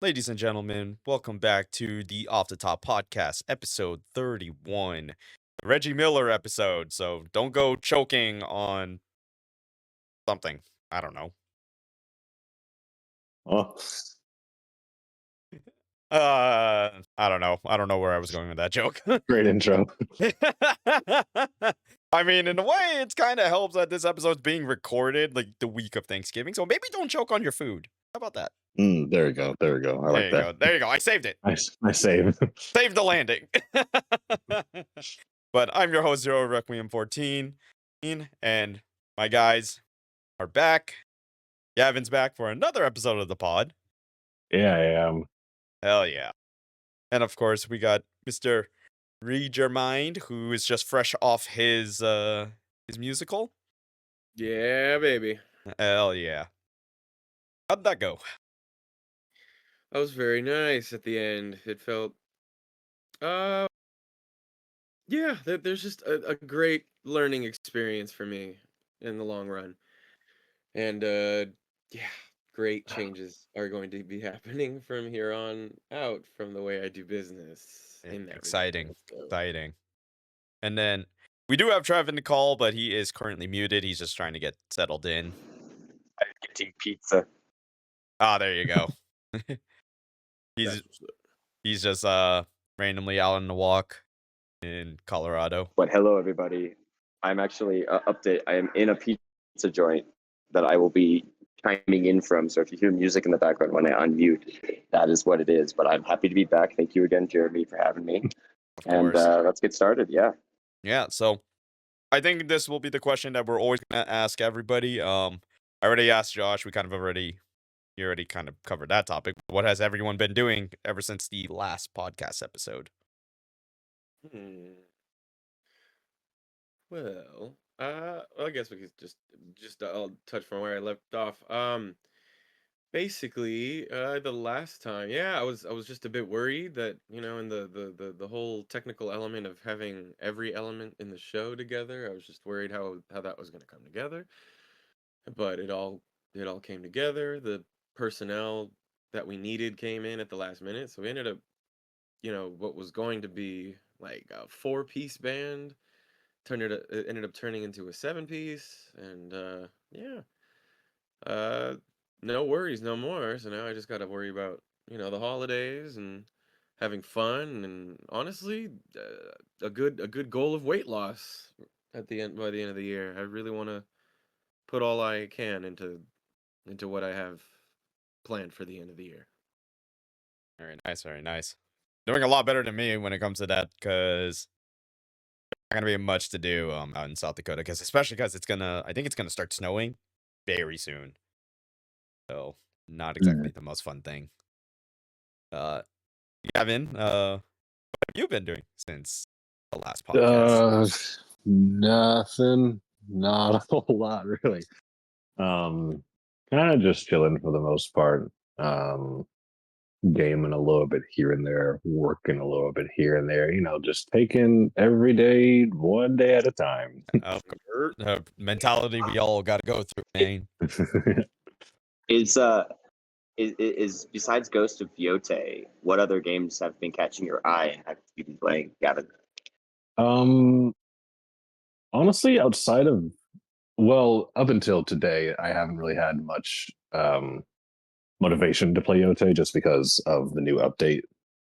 Ladies and gentlemen, welcome back to the Off the Top Podcast, episode 31. Reggie Miller episode, so don't go choking on something. I don't know. Oh, I don't know. I don't know where I was going with that joke. great intro. I mean, in a way, it's kind of helps that this episode's being recorded like the week of Thanksgiving, so maybe don't choke on your food. How about that? There we go. There we go. I There like you that. go. There you go. I saved it. I save. Save the landing. But I'm your host, Zero Requiem 14, and my guys are back. Gavin's back for another episode of the pod. Yeah, I am. Hell yeah. And of course, we got Mr. RDYRMND, who is just fresh off his musical. Yeah, baby. Hell yeah. How'd that go? That was very nice at the end. It felt, uh, yeah, there's just a great learning experience for me in the long run. And, yeah, great changes are going to be happening from here on out from the way I do business in that Exciting. regard, so. Exciting. And then we do have Trevor in the call, but he is currently muted. He's just trying to get settled in. I'm getting pizza. Ah, there you go. he's That's what's up. he's just randomly out on the walk in Colorado. But hello, everybody. I'm actually update. I am in a pizza joint that I will be chiming in from. So if you hear music in the background when I unmute, that is what it is. But I'm happy to be back. Thank you again, Jeremy, for having me. Of And course. let's get started. Yeah. Yeah, so I think this will be the question that we're always gonna ask everybody. I already asked Josh. He already kind of covered that topic. What has everyone been doing ever since the last podcast episode? Well, I guess we could just I'll touch from where I left off. Basically, the last time, yeah, I was just a bit worried that, in the whole technical element of having every element in the show together, I was just worried how that was going to come together. But it all came together. The personnel that we needed came in at the last minute, so we ended up, what was going to be like a four-piece band it ended up turning into a seven-piece, and yeah. No worries no more. So now I just got to worry about, the holidays and having fun, and honestly, a good goal of weight loss by the end of the year. I really want to put all I can into what I have planned for the end of the year. Very nice, very nice. Doing a lot better than me when it comes to that, because not gonna be much to do out in South Dakota, especially because I think it's gonna start snowing very soon. So not exactly the most fun thing. Gavin, what have you been doing since the last podcast? Nothing. Not a whole lot, really. Kind of just chilling for the most part. Gaming a little bit here and there, working a little bit here and there. Just taking every day, one day at a time. Of course, the mentality we all got to go through, man. Is besides Ghost of Viote, what other games have been catching your eye and have you been playing, Gavin? Honestly, outside of, well, up until today, I haven't really had much motivation to play Yote just because of the new update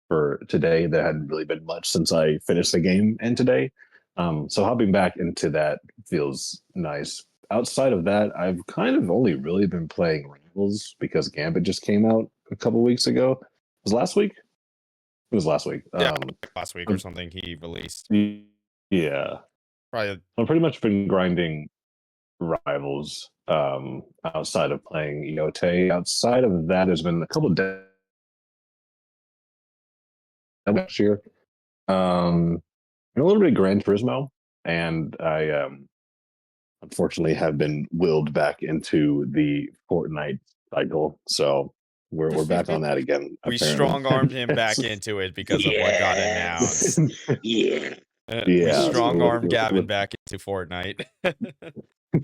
for today. There hadn't really been much since I finished the game and today. So hopping back into that feels nice. Outside of that, I've kind of only really been playing Rivals because Gambit just came out a couple weeks ago. It was last week? It was last week. Yeah, last week or something he released. Yeah. Probably. I've pretty much been grinding Rivals outside of playing EOT. Outside of that, there's been a couple of last year. And a little bit of Gran Turismo, and I unfortunately have been willed back into the Fortnite cycle. So we're back on that again. We strong-armed him back into it because of what got announced. Yeah. We strong-armed Gavin back into Fortnite.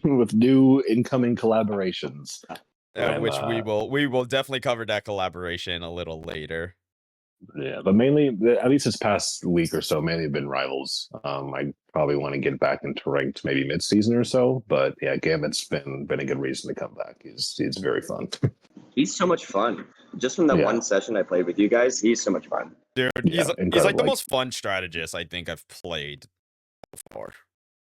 With new incoming collaborations. And, which we will definitely cover that collaboration a little later. Yeah, but mainly, at least this past week or so, mainly been rivals. I probably want to get back into ranked maybe mid-season or so, but yeah, Gambit's been a good reason to come back. He's very fun. He's so much fun. Just from that Yeah. one session I played with you guys, he's so much fun. Dude, Yeah, he's like incredible. the Like- most fun strategist I think I've played so far.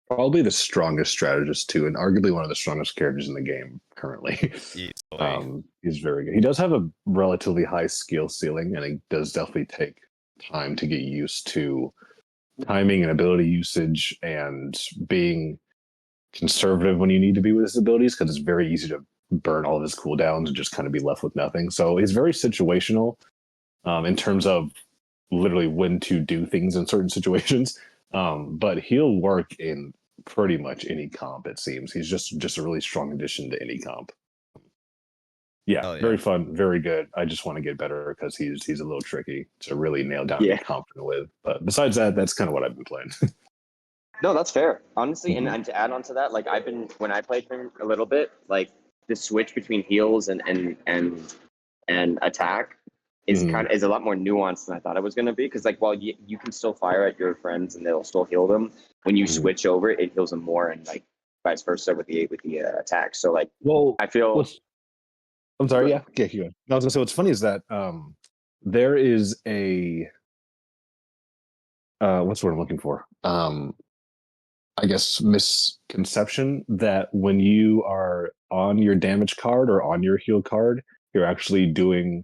Probably the strongest strategist too, and arguably one of the strongest characters in the game currently. Easily. He's very good. He does have a relatively high skill ceiling, and it does definitely take time to get used to timing and ability usage and being conservative when you need to be with his abilities, because it's very easy to burn all of his cooldowns and just kind of be left with nothing. So he's very situational in terms of literally when to do things in certain situations. But he'll work in pretty much any comp, it seems. He's just a really strong addition to any comp. Yeah, very fun, very good. I just want to get better because he's a little tricky to really nail down and be confident with. But besides that, that's kind of what I've been playing. No, that's fair, honestly. Mhm. And to add on to that, like when I played him a little bit, like the switch between heals and attack is Mhm. is a lot more nuanced than I thought it was going to be. Because like while you can still fire at your friends and they'll still heal them, when you Mhm. switch over, it heals them more, and like vice versa with the attack. So like Well, I feel I'm sorry. Yeah, keep going. No, I was gonna say what's funny is that there is a what's the word I'm looking for? I guess misconception that when you are on your damage card or on your heal card, you're actually doing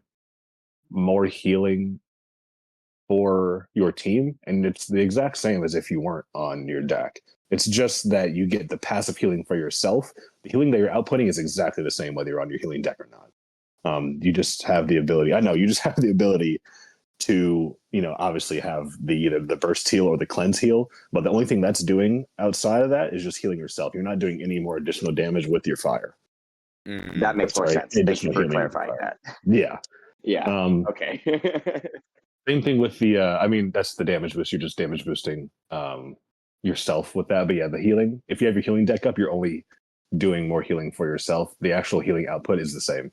more healing for your team, and it's the exact same as if you weren't on your deck. It's just that you get the passive healing for yourself. The healing that you're outputting is exactly the same whether you're on your healing deck or not. You just have the ability. I know you just have the ability to, obviously have either the burst heal or the cleanse heal, but the only thing that's doing outside of that is just healing yourself. You're not doing any more additional damage with your fire. that makes more sense. Thank you for clarifying that. Yeah. Yeah. Okay. Same thing with the that's the damage boost. You're just damage boosting yourself with that. But yeah, the healing, if you have your healing deck up, you're only doing more healing for yourself. The actual healing output is the same.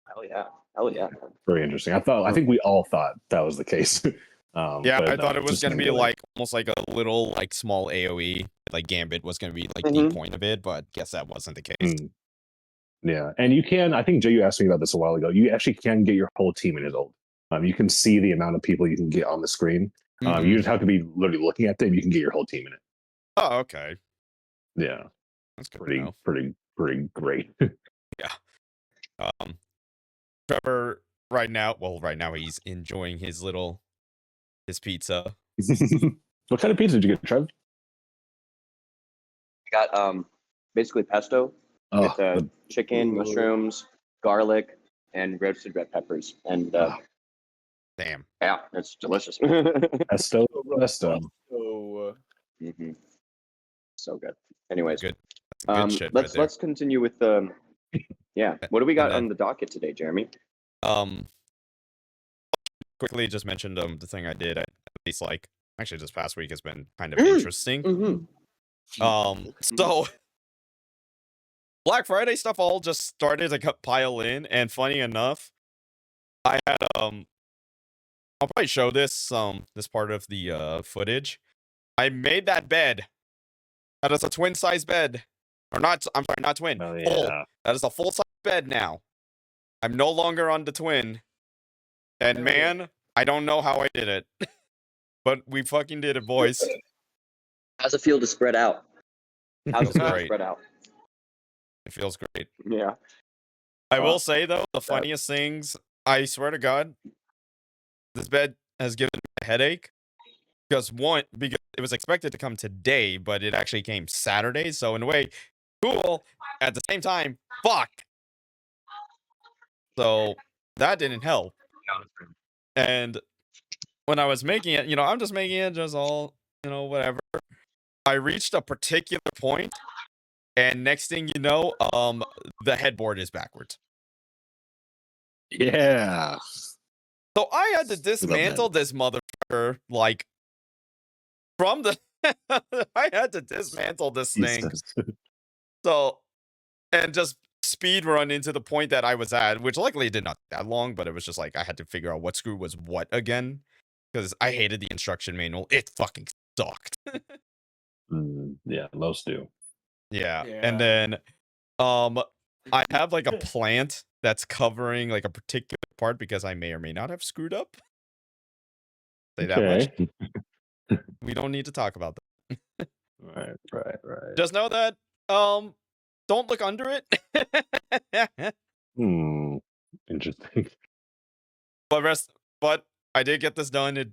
Hell yeah. Hell yeah. Very interesting. I think we all thought that was the case. Yeah, but I no, thought it was just gonna be healing. like almost like a little like small AoE, like Gambit was gonna be like the Mhm. point of it, but guess that wasn't the case. Yeah, and you can. I think Jay, you asked me about this a while ago. You actually can get your whole team in his ult. You can see the amount of people you can get on the screen. Mhm. You just have to be literally looking at them. You can get your whole team in it. Oh, okay. Yeah, That's good to know. pretty great. Trevor right now he's enjoying his pizza. What kind of pizza did you get, Trev? Got basically pesto. Oh, It's chicken, mushrooms, garlic, and roasted red peppers. And Damn. yeah, it's delicious. pesto. Mhm. So good. Anyways, Good. That's good shit let's right there. let's continue with the yeah. What do we got And then- on the docket today, Jeremy? Quickly just mentioned the thing I did at least like actually this past week has been kind of interesting. Mm-hmm. So Black Friday stuff all just started to pile in, and funny enough, I had I'll probably show this part of the footage. I made that bed. That is a twin size bed. Or not, I'm sorry, not twin. Oh, Full. yeah. That is a full size bed now. I'm no longer on the twin. And Hell man, I don't know how I did it. But we fucking did it, boys. How's it feel to spread out? How's it feel to Great. spread out? It feels great. Yeah. I will say though, the funniest things, I swear to God, this bed has given me a headache. Because it was expected to come today, but it actually came Saturday. So in a way, cool. At the same time, fuck. So that didn't help. And when I was making it, I'm just making it just all, whatever. I reached a particular point, and next thing you know, the headboard is backwards. Yeah. So I had to dismantle this motherfucker, like, from the... I had to dismantle this thing. Jesus. So, and just speed run into the point that I was at, which luckily did not take that long, but it was just like I had to figure out what screw was what again because I hated the instruction manual. It fucking sucked. Yeah, most do. Yeah. Yeah. And then I have like a plant that's covering like a particular part because I may or may not have screwed up. Say that much. We don't need to talk about that. Right. Just know that don't look under it. Interesting. But I did get this done. It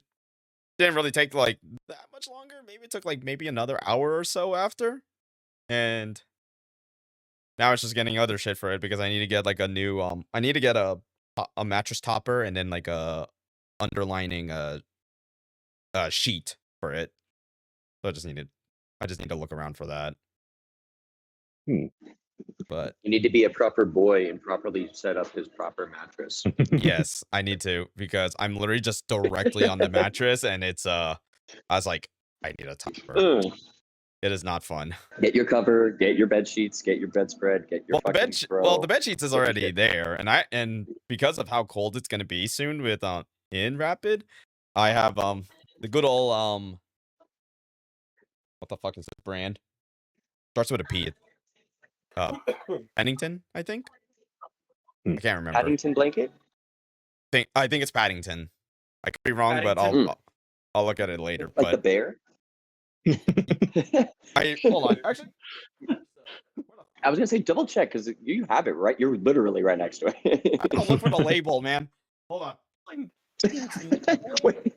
didn't really take like that much longer. Maybe it took like maybe another hour or so after. And now it's just getting other shit for it because I need to get like a new I need to get a mattress topper and then like a underlining sheet for it. So I just need to look around for that. But You need to be a proper boy and properly set up his proper mattress. yes, I need to because I'm literally just directly on the mattress and it's I was like, I need a topper. It is not fun. Get your cover, get your bed sheets, get your bedspread, get your fucking throw. The bed sheets is Get your already shit. there, and because of how cold it's gonna be soon with in Rapid, I have the good old what the fuck is this brand? Starts with a P. Pennington, I think. I can't remember. Paddington blanket? I think it's Paddington. I could be wrong, but I'll look at it later. Like but the bear? hold on. Actually, I was gonna say double check because you have it right. You're literally right next to it. I gotta look for the label, man. Hold on. Wait.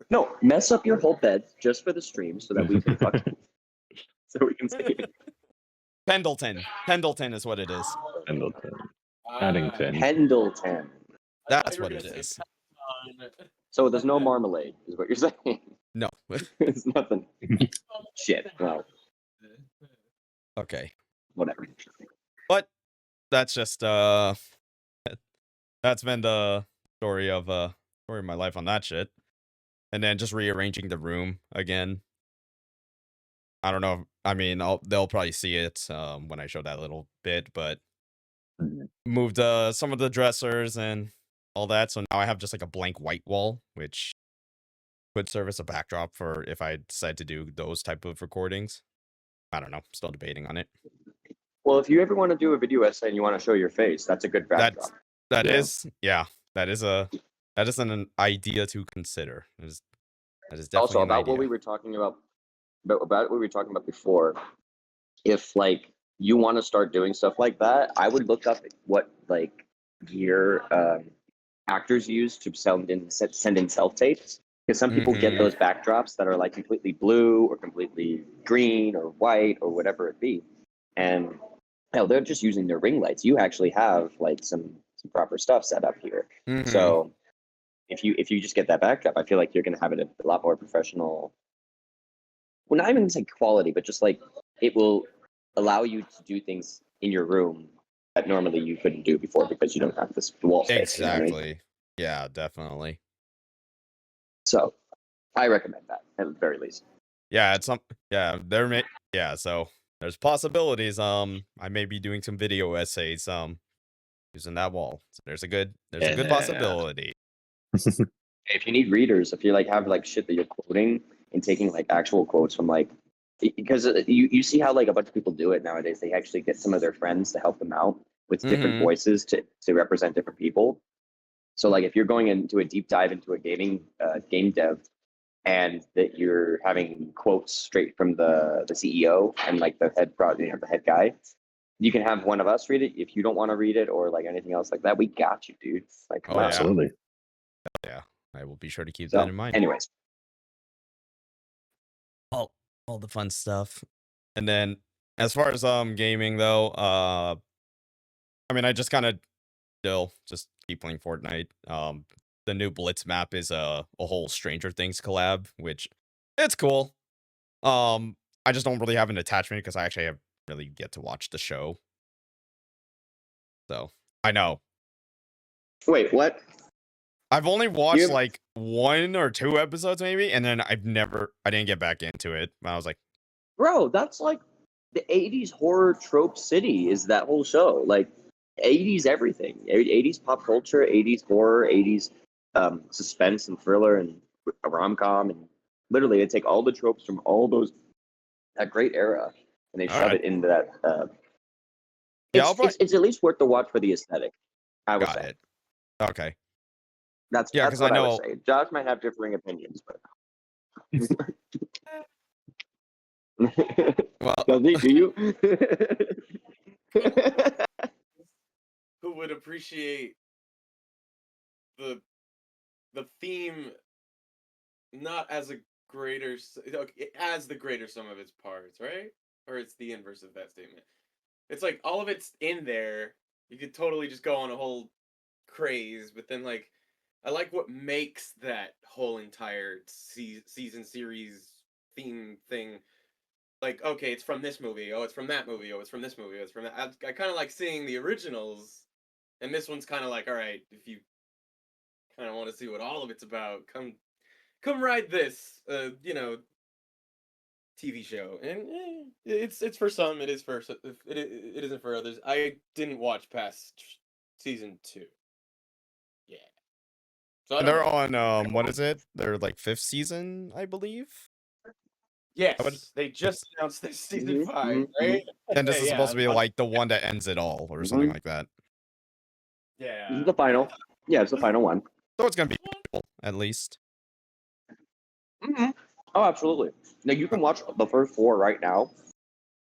No, mess up your whole bed just for the stream so that we can so we can see it. Pendleton is what it is. Paddington. Pendleton. That's what it is. So there's no marmalade, is what you're saying. No. It's nothing. Shit. Well, okay. whatever. But that's just that's been the story of my life on that shit. And then just rearranging the room again. I don't know. I mean, they'll probably see it when I show that little bit, but moved some of the dressers and all that. So now I have just like a blank white wall, which could serve as a backdrop for if I decide to do those type of recordings. I don't know. Still debating on it. Well, if you ever want to do a video essay and you want to show your face, that's a good backdrop. That is an idea to consider. That is definitely Also, an about idea. what we were talking about what we were talking about before, if like you want to start doing stuff like that, I would look up what like gear actors use to send in self tapes, because some people get those backdrops that are like completely blue or completely green or white or whatever it be, and they're just using their ring lights. You actually have like some proper stuff set up here. So if you just get that backdrop, I feel like you're going to have it a lot more professional. Well, not even say quality, but just like it will allow you to do things in your room that normally you couldn't do before because you don't have this wall space. Exactly. You know what I mean? Yeah, definitely. So I recommend that at the very least. Yeah, so there's possibilities. I may be doing some video essays using that wall. So there's a good possibility. If you need readers, if you like have like shit that you're quoting and taking like actual quotes from like, because you see how like a bunch of people do it nowadays. They actually get some of their friends to help them out with different voices to represent different people. So like if you're going into a deep dive into a game dev, and that you're having quotes straight from the CEO and like the head the head guy, you can have one of us read it. If you don't want to read it or like anything else like that, we got you, dude. Like, come on. Absolutely. Yeah, I will be sure to keep that in mind. Anyways, all the fun stuff. And then as far as gaming though, I mean, I just kind of still just keep playing Fortnite. The new Blitz map is a whole Stranger Things collab, which it's cool. I just don't really have an attachment because I actually have really get to watch the show. So I know. Wait, what? I've only watched like 1 or 2 episodes maybe, and then I didn't get back into it. I was like, bro, that's the 80s horror trope city is that whole show. Like 80s everything. 80s pop culture, 80s horror, 80s suspense and thriller and a rom-com, and literally they take all the tropes from all those that great era and they All shove right. it into that Yeah, I'll it's at least worth the watch for the aesthetic, I would got say. it. Okay. That's Yeah, that's 'cause I what I would know- say. Josh might have differing opinions, but Well, does he? Do you? Who would appreciate the theme not as a as the greater sum of its parts, right? Or it's the inverse of that statement. It's like all of it's in there. You could totally just go on a whole craze, but then like I like what makes that whole entire season series theme thing. Like, okay, it's from this movie. Oh, it's from that movie. Oh, it's from this movie. Oh, it's from that. I kind of like seeing the originals, and this one's kind of like, all right, if you kind of want to see what all of it's about, come ride this, TV show. And it's for some, it is for it isn't for others. I didn't watch past season 2. Yeah, so I don't they're know. on what is it? They're like 5th season, I believe. Yes, they just announced this season 5, right? And this is Yeah, supposed to be I'm- like the one that ends it all, or something Mhm. like that. Yeah, This is the final. Yeah, it's the final one. So it's gonna be cool, at least. Oh, absolutely. Now you can watch the first 4 right now,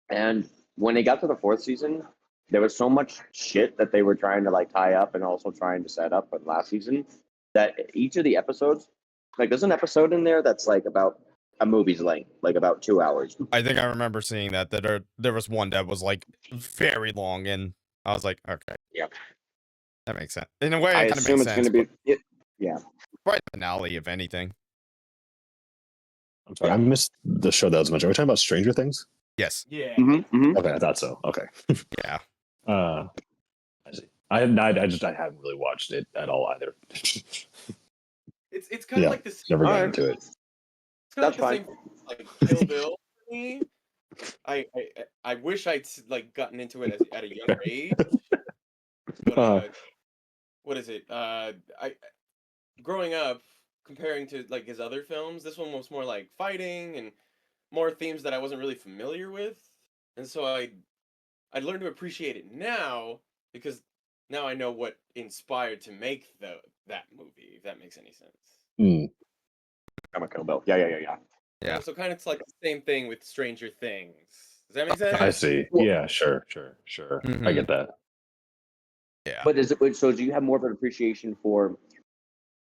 and when they got to the 4th season, there was so much shit that they were trying to like tie up and also trying to set up for last season that each of the episodes, like there's an episode in there that's like about a movie's length, like about 2 hours. I think I remember seeing that there was one that was like very long, and I was like, okay, Yep. that makes sense. In a way, I it kind of assume makes it's sense. going to be. But Yeah. right finale, if anything. I'm sorry, Yeah. I missed the show that was mentioned. Are we talking about Stranger Things? Yes. yeah. Okay, I thought so. Okay. Yeah. I see. I haven't really watched it at all either. It's kind of Yeah, like this. Never got Alright. into it. It's kind of That's like the same, like Kill Bill for me. I wish I'd like gotten into it at a younger age. But what is it? I growing up comparing to like his other films, this one was more like fighting and more themes that I wasn't really familiar with, and so I learned to appreciate it now because now I know what inspired to make that movie. If that makes any sense. I'm a Kill Bill. Yeah. Yeah. So kind of it's like the same thing with Stranger Things. Does that make sense? I see. Well- Yeah, sure. I Mhm. get that. Yeah. But is it so? Do you have more of an appreciation for?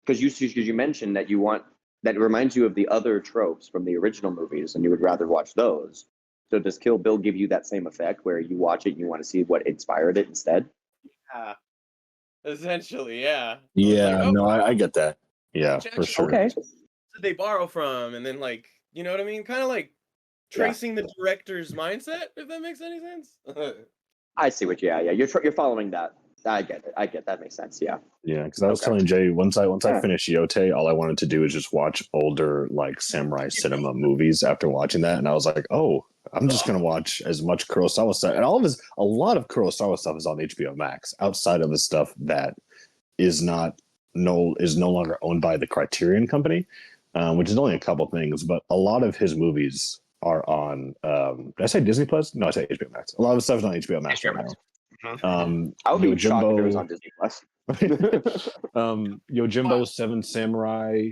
Because you mentioned that you want that it reminds you of the other tropes from the original movies, and you would rather watch those. So does Kill Bill give you that same effect where you watch it and you want to see what inspired it instead? Yeah. Essentially, yeah. Yeah, like, oh, no, I get that. Yeah, which for actually- sure. Okay. Did they borrow from? And then like, you know what I mean? Kind of like tracing the director's mindset, if that makes any sense. I see what. Yeah. You're following that. I get it. I get that makes sense. Yeah. Yeah, because I was Okay. telling Jay once I Yeah. finished Yote, all I wanted to do is just watch older like samurai cinema movies after watching that, and I was like, oh, I'm just gonna watch as much Kurosawa stuff, and a lot of Kurosawa stuff is on HBO Max outside of the stuff that is no longer owned by the Criterion Company, which is only a couple things, but a lot of his movies are on. Did I say Disney Plus? No, I said HBO Max. A lot of stuff is on HBO Max HBO right Max. now. I would be shocked if it was Yojimbo- on Disney Plus. Yojimbo Seven Samurai,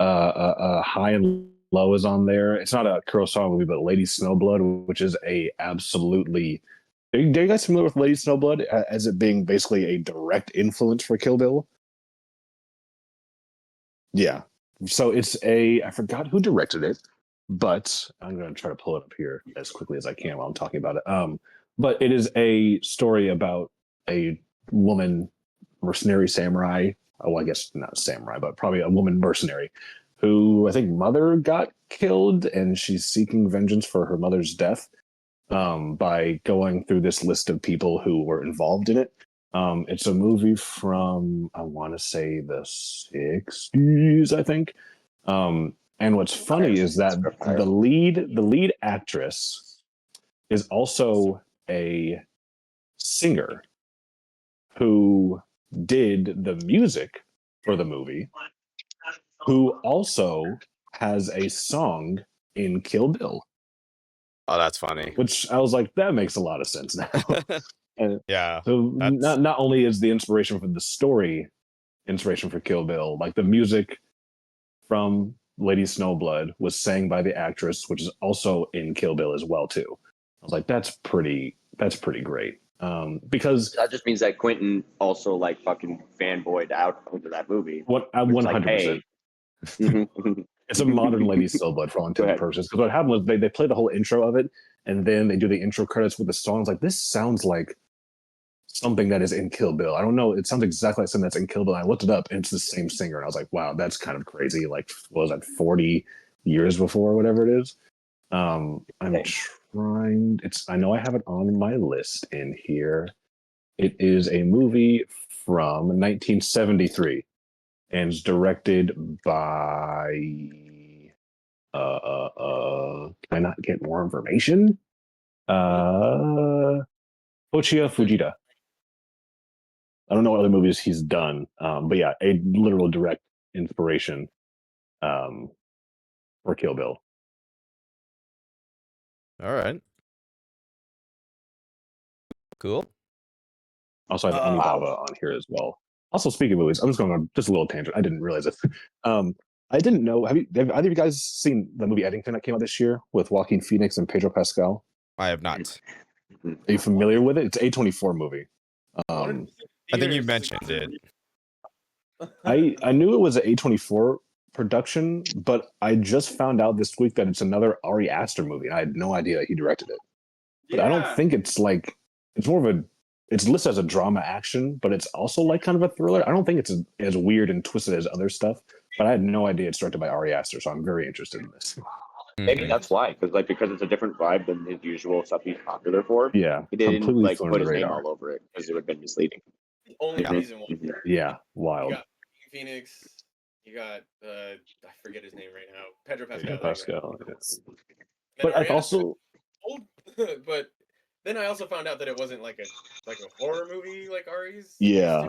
High and Low is on there. It's not a Kurosawa movie, but Lady Snowblood, which is a absolutely. Are you guys familiar with Lady Snowblood as it being basically a direct influence for Kill Bill? Yeah. So I forgot who directed it, but I'm going to try to pull it up here as quickly as I can while I'm talking about it. But it is a story about a woman mercenary samurai. Oh, I guess not samurai, but probably a woman mercenary who I think mother got killed, and she's seeking vengeance for her mother's death by going through this list of people who were involved in it. It's a movie from, I want to say, the 60s, I think. And And what's funny is that the lead actress is also a singer who did the music for the movie, who also has a song in Kill Bill. Oh, that's funny. Which I was like, that makes a lot of sense now. And Yeah. so not only is the inspiration for the story inspiration for Kill Bill, like the music from Lady Snowblood was sang by the actress, which is also in Kill Bill as well too. I was like, that's pretty great. Because that just means that Quentin also like fucking fanboyed out over that movie. What 100%. It's a modern Lady Snowblood for all intents and purposes. Because what happened was they play the whole intro of it, and then they do the intro credits with the songs. Like, this sounds like something that is in Kill Bill. I don't know. It sounds exactly like something that's in Kill Bill. And I looked it up, and it's the same singer. And I was like, wow, that's kind of crazy. Like, what was that, 40 years before, whatever it is? I'm trying. I know I have it on my list in here. It is a movie from 1973, and it's directed by. Can I not get more information? Tochiya Fujita. I don't know what other movies he's done, but yeah, a literal direct inspiration for Kill Bill. All right. Cool. Also, I have Onibaba on here as well. Also, speaking of movies, I'm just going on just a little tangent. I didn't realize it. I didn't know. Have either of you guys seen the movie Eddington that came out this year with Joaquin Phoenix and Pedro Pascal? I have not. Are you familiar with it? It's an A24 movie. I think you mentioned it. I knew it was an A24 production, but I just found out this week that it's another Ari Aster movie. I had no idea he directed it. But I don't think it's like, it's more of a, it's listed as a drama action, but it's also like kind of a thriller. I don't think it's as weird and twisted as other stuff, but I had no idea it's directed by Ari Aster, so I'm very interested in this. Maybe that's why, because it's a different vibe than his usual stuff he's popular for. Yeah, he didn't like put his name all over it because it would have been misleading. The only reason why. Yeah, wild. You got Phoenix. You got I forget his name right now. Pedro Pascal. Yeah, Pascal. Yes. But I've also. But then I also found out that it wasn't like a horror movie like Ari's. Yeah.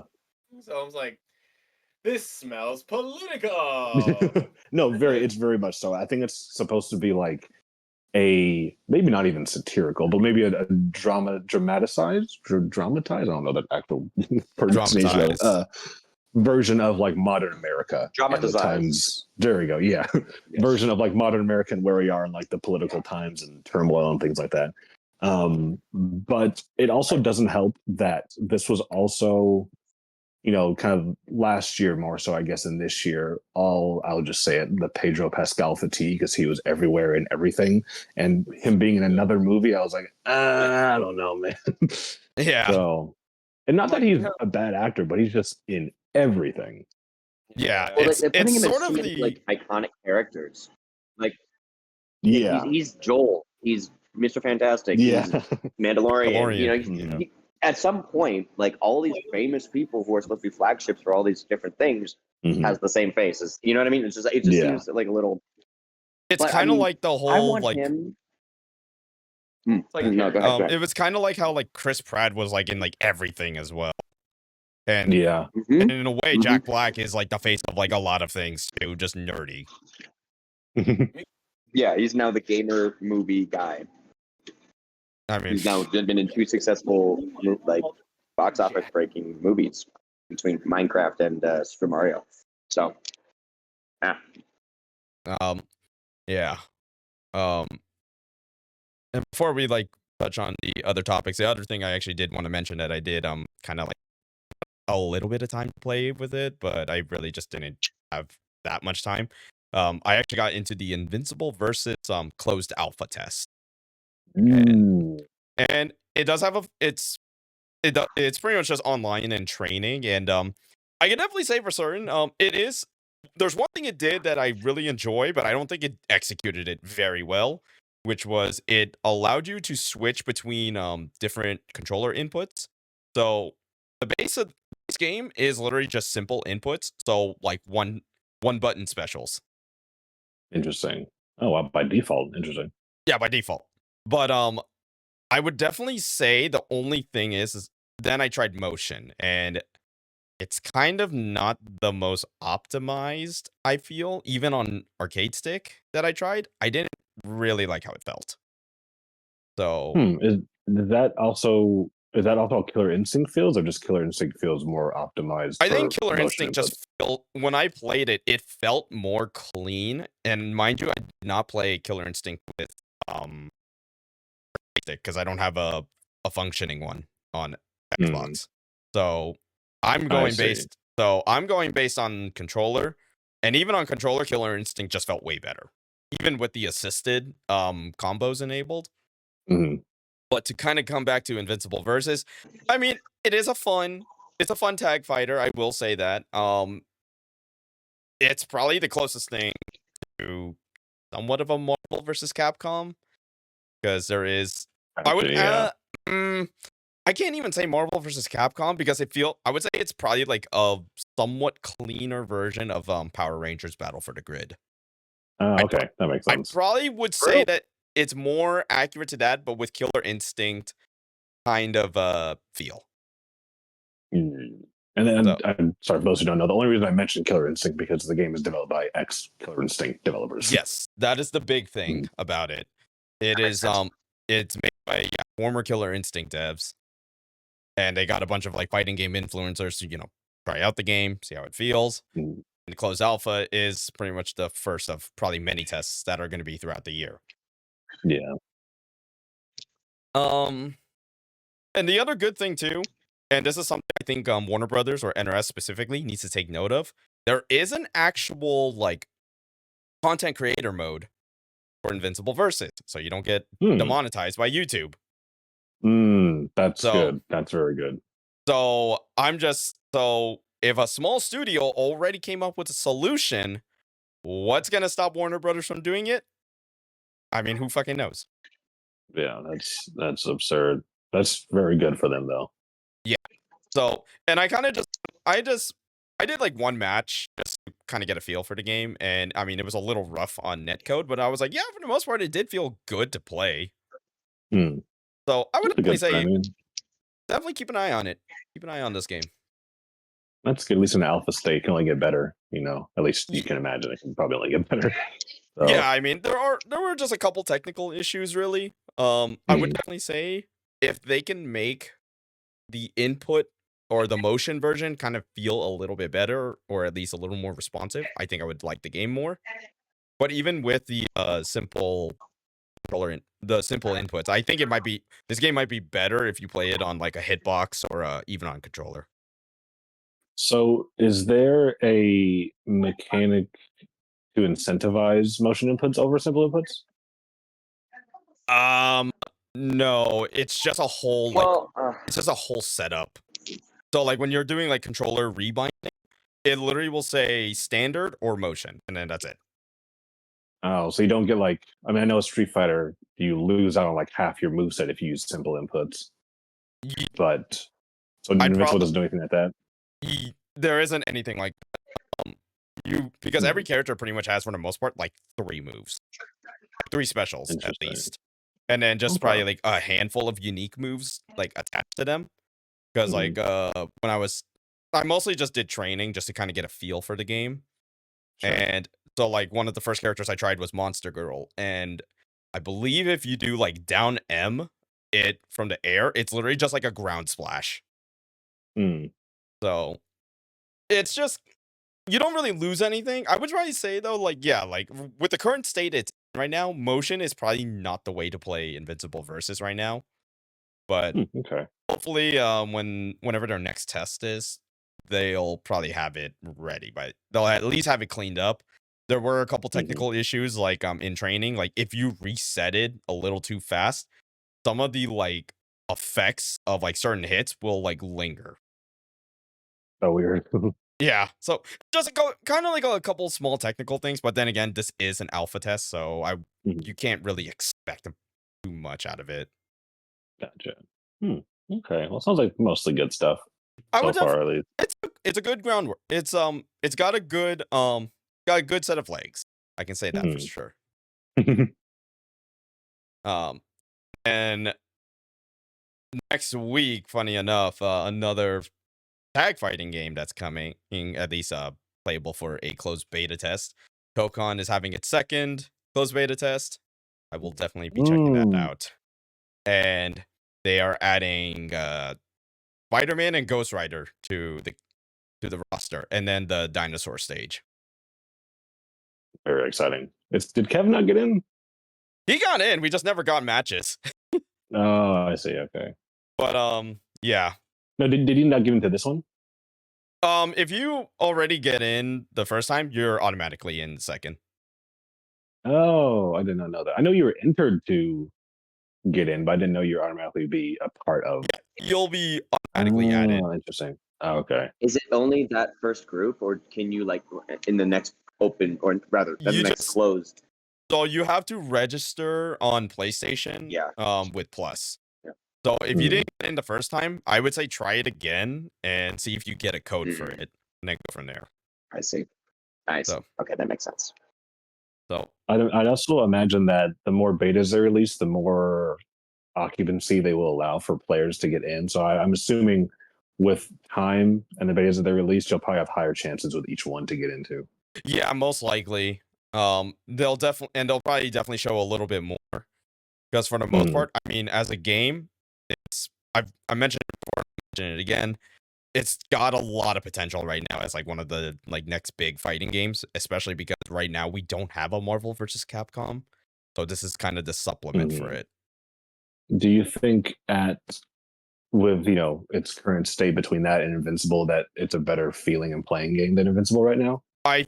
So I was like, this smells political. No, it's very much so. I think it's supposed to be like maybe not even satirical, but maybe a dramatized. I don't know that actual pronunciation. Version of like modern America. Dramatized. There we go. Yeah. Yes. Version of like modern America and where we are in like the political times and turmoil and things like that. But it also doesn't help that this was also, kind of last year more so, I guess, than this year. I'll just say it, the Pedro Pascal fatigue, because he was everywhere and everything. And him being in another movie, I was like, I don't know, man. Yeah. So, and not that he's a bad actor, but he's just in everything. Yeah. Well, it's sort of the like iconic characters. Like, yeah, he's Joel. He's Mr. Fantastic. Yeah. He's Mandalorian. At some point, like all these famous people who are supposed to be flagships for all these different things has the same faces. You know what I mean? It just seems like a little. It's kind of like the whole like. Him. Like, no, go ahead. It was kind of like how like Chris Pratt was like in like everything as well. And yeah, and in a way, Jack Black is like the face of like a lot of things too, just nerdy. Yeah, he's now the gamer movie guy. I mean, he's now been in 2 successful like box office breaking movies between Minecraft and Super Mario. So, yeah. And before we like touch on the other topics, the other thing I actually did want to mention that I did kind of like a little bit of time to play with it, but I really just didn't have that much time. I actually got into the Invincible versus closed alpha test, and it does have it's pretty much just online and training, and I can definitely say for certain there's one thing it did that I really enjoy, but I don't think it executed it very well, which was it allowed you to switch between different controller inputs. So the base of this game is literally just simple inputs, so like one button specials. Interesting. Oh, wow, by default, interesting. Yeah, by default. But I would definitely say the only thing is then I tried motion, and it's kind of not the most optimized, I feel, even on arcade stick that I tried. I didn't really like how it felt. So Is that also how Killer Instinct feels, or just Killer Instinct feels more optimized I for think Killer motion Instinct inputs? just felt when I played it, it felt more clean. And mind you, I did not play Killer Instinct with because I don't have a functioning one on Xbox. So I'm I going see. based on controller, and even on controller, Killer Instinct just felt way better, even with the assisted combos enabled. Mhm. But to kind of come back to Invincible Versus, I mean, it's a fun tag fighter. I will say that. It's probably the closest thing to somewhat of a Marvel versus Capcom, because there is. I would. Gotcha, yeah. I can't even say Marvel versus Capcom because I would say it's probably like a somewhat cleaner version of Power Rangers Battle for the Grid. Okay, that makes I sense. probably would say Really? that it's more accurate to that, but with Killer Instinct kind of feel. Mm. And then So I'm sorry for those who don't know. The only reason I mentioned Killer Instinct because the game is developed by ex Killer Instinct developers. yes, that is the big thing about it. It is it's made by former Killer Instinct devs, and they got a bunch of like fighting game influencers to try out the game, see how it feels. Mm. And the closed alpha is pretty much the first of probably many tests that are going to be throughout the year. Yeah. And the other good thing too, and this is something I think Warner Brothers or NRS specifically needs to take note of. There is an actual like content creator mode for Invincible Versus, so you don't get demonetized by YouTube. That's So good. That's very good. So if a small studio already came up with a solution, what's gonna stop Warner Brothers from doing it? I mean, who fucking knows? Yeah, that's absurd. That's very good for them though. Yeah. So, and I did like one match just to kind of get a feel for the game, and I mean, it was a little rough on netcode, but I was like, yeah, for the most part, it did feel good to play. So I would That's a definitely good say, sign. definitely keep an eye on it. Keep an eye on this game. That's good. At least in alpha state, it can only get better. At least you can imagine it can probably only get better. So, Yeah, I mean, there were just a couple technical issues, really. I would definitely say if they can make the input or the motion version kind of feel a little bit better, or at least a little more responsive, I think I would like the game more. But even with the simple controller, the simple inputs, I think this game might be better if you play it on like a hitbox or even on controller. So, is there a mechanic to incentivize motion inputs over simple inputs? No, it's just a whole it's just a whole setup. So like when you're doing like controller rebinding, it literally will say standard or motion, and then that's it. Oh, so you don't get like I mean, I know Street Fighter, you lose out on like half your moveset if you use simple inputs. But so Invincible doesn't do anything like that. There isn't anything like that. Because every character pretty much has for the most part like 3 moves, 3 specials at least, and then just probably like a handful of unique moves like attached to them. Because like when I mostly just did training just to kind of get a feel for the game, and so like one of the first characters I tried was Monster Girl, and I believe if you do like down M it from the air, it's literally just like a ground splash. So it's just you don't really lose anything. I would probably say though, like yeah, like with the current state it's in right now, motion is probably not the way to play Invincible Versus right now. But hopefully, whenever their next test is, they'll probably have it ready. But they'll at least have it cleaned up. There were a couple technical issues, like in training, like if you reset it a little too fast, some of the like effects of like certain hits will like linger. Oh, weird. Yeah, so just kind of like a couple small technical things, but then again, this is an alpha test, so you can't really expect too much out of it. Gotcha. Okay. Well, it sounds like mostly good stuff so far, at least. It's a good groundwork. It's got a good set of legs. I can say that for sure. And next week, funny enough, another tag fighting game that's coming, at least playable for a closed beta test. Tokon is having its second closed beta test. I will definitely be checking that out. And they are adding Spider-Man and Ghost Rider to the roster, and then the dinosaur stage. Very exciting. Did Kevin not get in? He got in. We just never got matches. Oh, I see. Okay. But yeah. No, did he not get into this one? If you already get in the first time, you're automatically in the second. Oh, I did not know that. I know you were entered to get in, but I didn't know you'd automatically be a part of. Yeah, you'll be automatically added. Interesting. Oh, okay. Is it only that first group, or can you like in the next open, or rather the next closed? So you have to register on PlayStation. Yeah. With Plus. Yeah. So if you didn't get in the first time, I would say try it again and see if you get a code for it, and then go from there. I see. Nice. So, okay, that makes sense. So I'd also imagine that the more betas they release, the more occupancy they will allow for players to get in. So I'm assuming with time and the betas that they release, you'll probably have higher chances with each one to get into. Yeah, most likely. They'll probably definitely show a little bit more, because for the most part, I mean, as a game, I mentioned it before, I mentioned it again. It's got a lot of potential right now as like one of the next big fighting games, especially because right now we don't have a Marvel versus Capcom, so this is kind of the supplement for it. Do you think with its current state between that and Invincible, that it's a better feeling and playing game than Invincible right now? I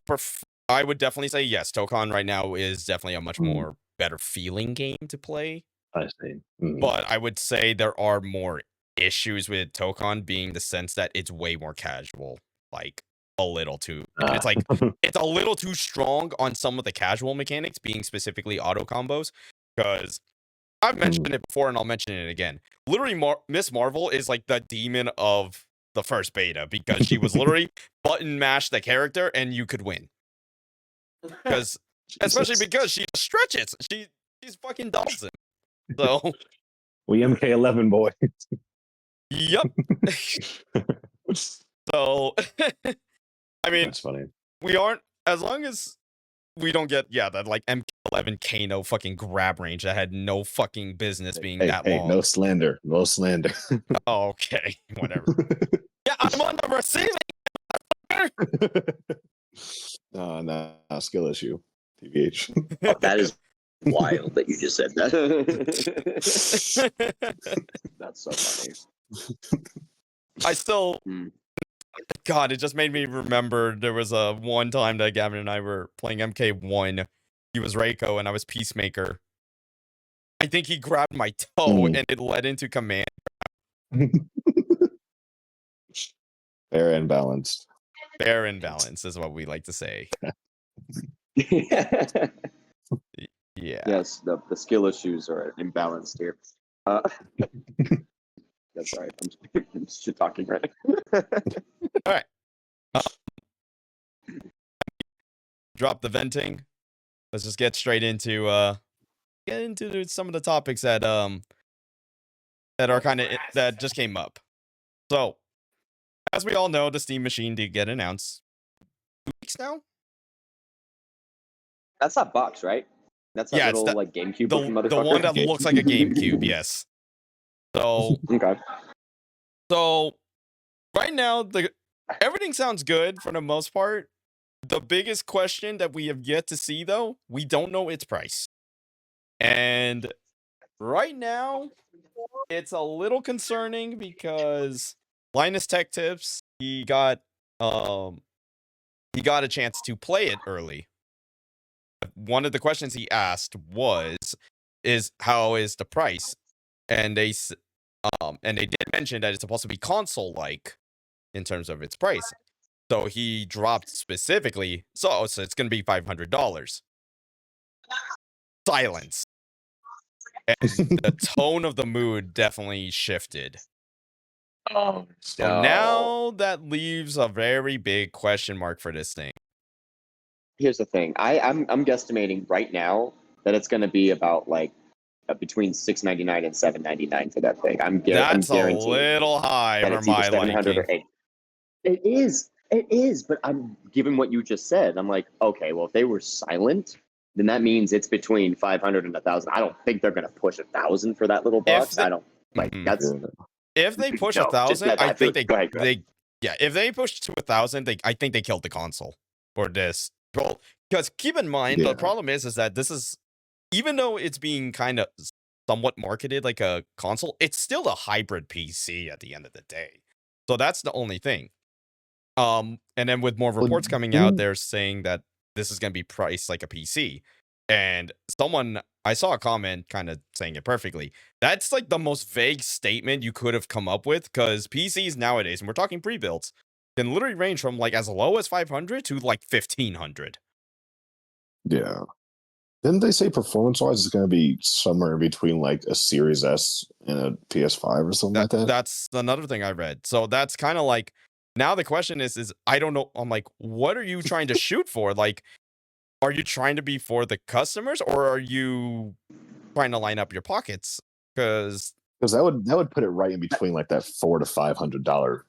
would definitely say yes. Tokon right now is definitely a much more better feeling game to play. I see. But I would say there are more issues with Tokon, being the sense that it's way more casual, like a little too. It's like it's a little too strong on some of the casual mechanics, being specifically auto combos. Because I've mentioned it before, and I'll mention it again. Literally, Miss Marvel is like the demon of the first beta, because she was literally button mash the character and you could win. Because especially because she stretches, she's fucking Dawson. So we MK11 boy. Yep. So I mean, that's funny. We aren't, as long as we don't get that like MK11 Kano fucking grab range that had no fucking business being that long. No slander. No slander. Oh, okay. Whatever. Yeah, I'm on the receiving. No, skill issue. TBH. Oh, that is wild that you just said that. That's so funny. I still, God, it just made me remember there was a one time that Gavin and I were playing MK1. He was Reiko and I was Peacemaker. I think he grabbed my toe and it led into command. Fair and balanced. Fair and balanced is what we like to say. Yeah. Yes, the skill issues are imbalanced here. That's all right. I'm shit talking right now. All right. Drop the venting. Let's just get straight into some of the topics that are kind of that just came up. So, as we all know, the Steam Machine did get announced 2 weeks now. That's that box, right? That's that little like GameCube. The one that looks like a GameCube, yes. So okay. So right now, everything sounds good for the most part. The biggest question that we have yet to see, though, we don't know its price. And right now, it's a little concerning because Linus Tech Tips, he got a chance to play it early. One of the questions he asked is how is the price? And they did mention that it's supposed to be console-like in terms of its price. So he dropped specifically, so it's going to be $500. Silence. And the tone of the mood definitely shifted. Oh, so now that leaves a very big question mark for this thing. here's the thing. I'm guesstimating right now that it's going to be about like between $699 and $799 for that thing. I'm That's a guaranteeing little high that for it's either my 700 or liking. 8. It is. But I'm given what you just said. I'm like, okay, well, if they were silent, then that means it's between 500 and 1,000. I don't think they're going to push 1,000 for that little If box. the, I don't like Mhm. that's If they push no. Just 1,000, that. I think Go ahead. Go ahead. yeah. If they push to 1,000, I think they killed the console for this. Well, because keep in mind Yeah. the problem is that this is, even though it's being kind of somewhat marketed like a console, it's still a hybrid PC at the end of the day. So that's the only thing. And then with more reports coming out, they're saying that this is going to be priced like a PC. And I saw a comment kind of saying it perfectly. That's like the most vague statement you could have come up with, because PCs nowadays, and we're talking pre-builds, can literally range from like as low as 500 to like 1,500. Yeah. Didn't they say performance-wise it's going to be somewhere between like a Series S and a PS5 or something like that? That's another thing I read. So that's kind of like, now the question is I don't know. I'm like, what are you trying to shoot for? Like, are you trying to be for the customers, or are you trying to line up your pockets? Because that would put it right in between like that $400 to $500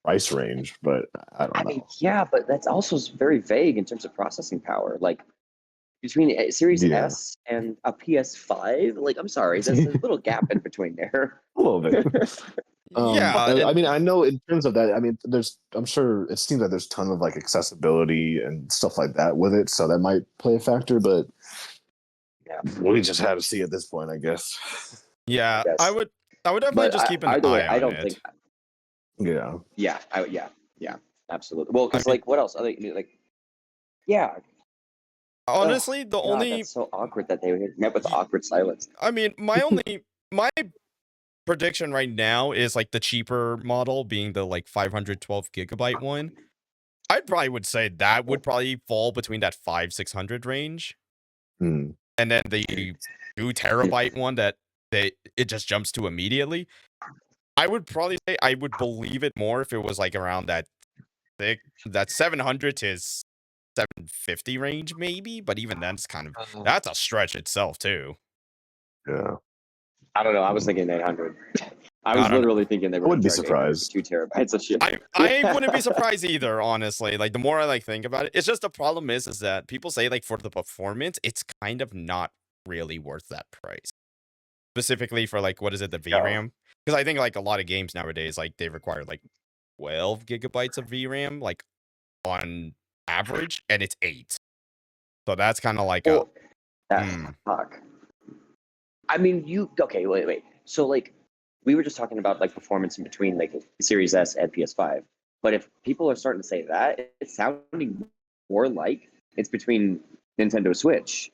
price range. But I don't know. Yeah, but that's also very vague in terms of processing power. Like between a Series S and a PS5, like I'm sorry, there's a little gap in between there. A little bit. yeah, I mean, I know in terms of that, I mean, I'm sure it seems like there's a ton of like accessibility and stuff like that with it, so that might play a factor. But yeah, we just have to see at this point, I guess. yeah, I guess. I would definitely just keep an either way, eye I on don't it. think. Yeah. Yeah, absolutely. Well, because I mean- like, what else? Yeah. Honestly, the God, only that's so awkward that they were met with awkward silence. I mean, my prediction right now is like the cheaper model being the like 512 gigabyte one. I probably would say that would probably fall between that 500-600 range. Hmm. And then the 2 terabyte one that it just jumps to immediately. I would probably say I would believe it more if it was like around that 700 to 750 range maybe, but even then it's kind of, that's a stretch itself too. Yeah. I don't know. I was thinking 800. I was literally thinking they were. I wouldn't be gonna charge 800 for surprised. 2 terabytes of shit. I wouldn't be surprised either, honestly. Like the more I like think about it, it's just the problem is that people say like for the performance, it's kind of not really worth that price. Specifically for like, what is it, the VRAM? Because I think like a lot of games nowadays, like they require like 12 gigabytes of VRAM, like on average, and it's 8. So that's kind of like fuck. I mean, wait. So like, we were just talking about like performance in between like Series S and PS5. But if people are starting to say that, it's sounding more like it's between Nintendo Switch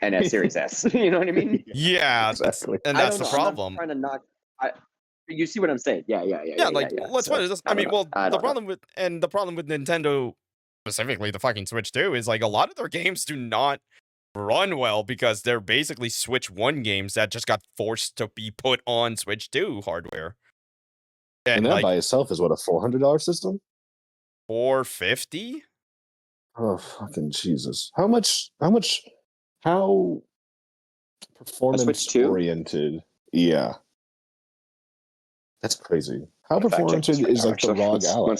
and a Series S. You know what I mean? Yeah, exactly. and that's the problem. I'm not trying to knock. You see what I'm saying? Yeah. Let's put it this. I mean, well, the problem with Nintendo, specifically the fucking Switch 2, is like a lot of their games do not run well because they're basically Switch 1 games that just got forced to be put on Switch 2 hardware. And that like, by itself is what, a $400 system? $450? Oh fucking Jesus! How performance oriented? Yeah, that's crazy. How performance is like the ROG Ally?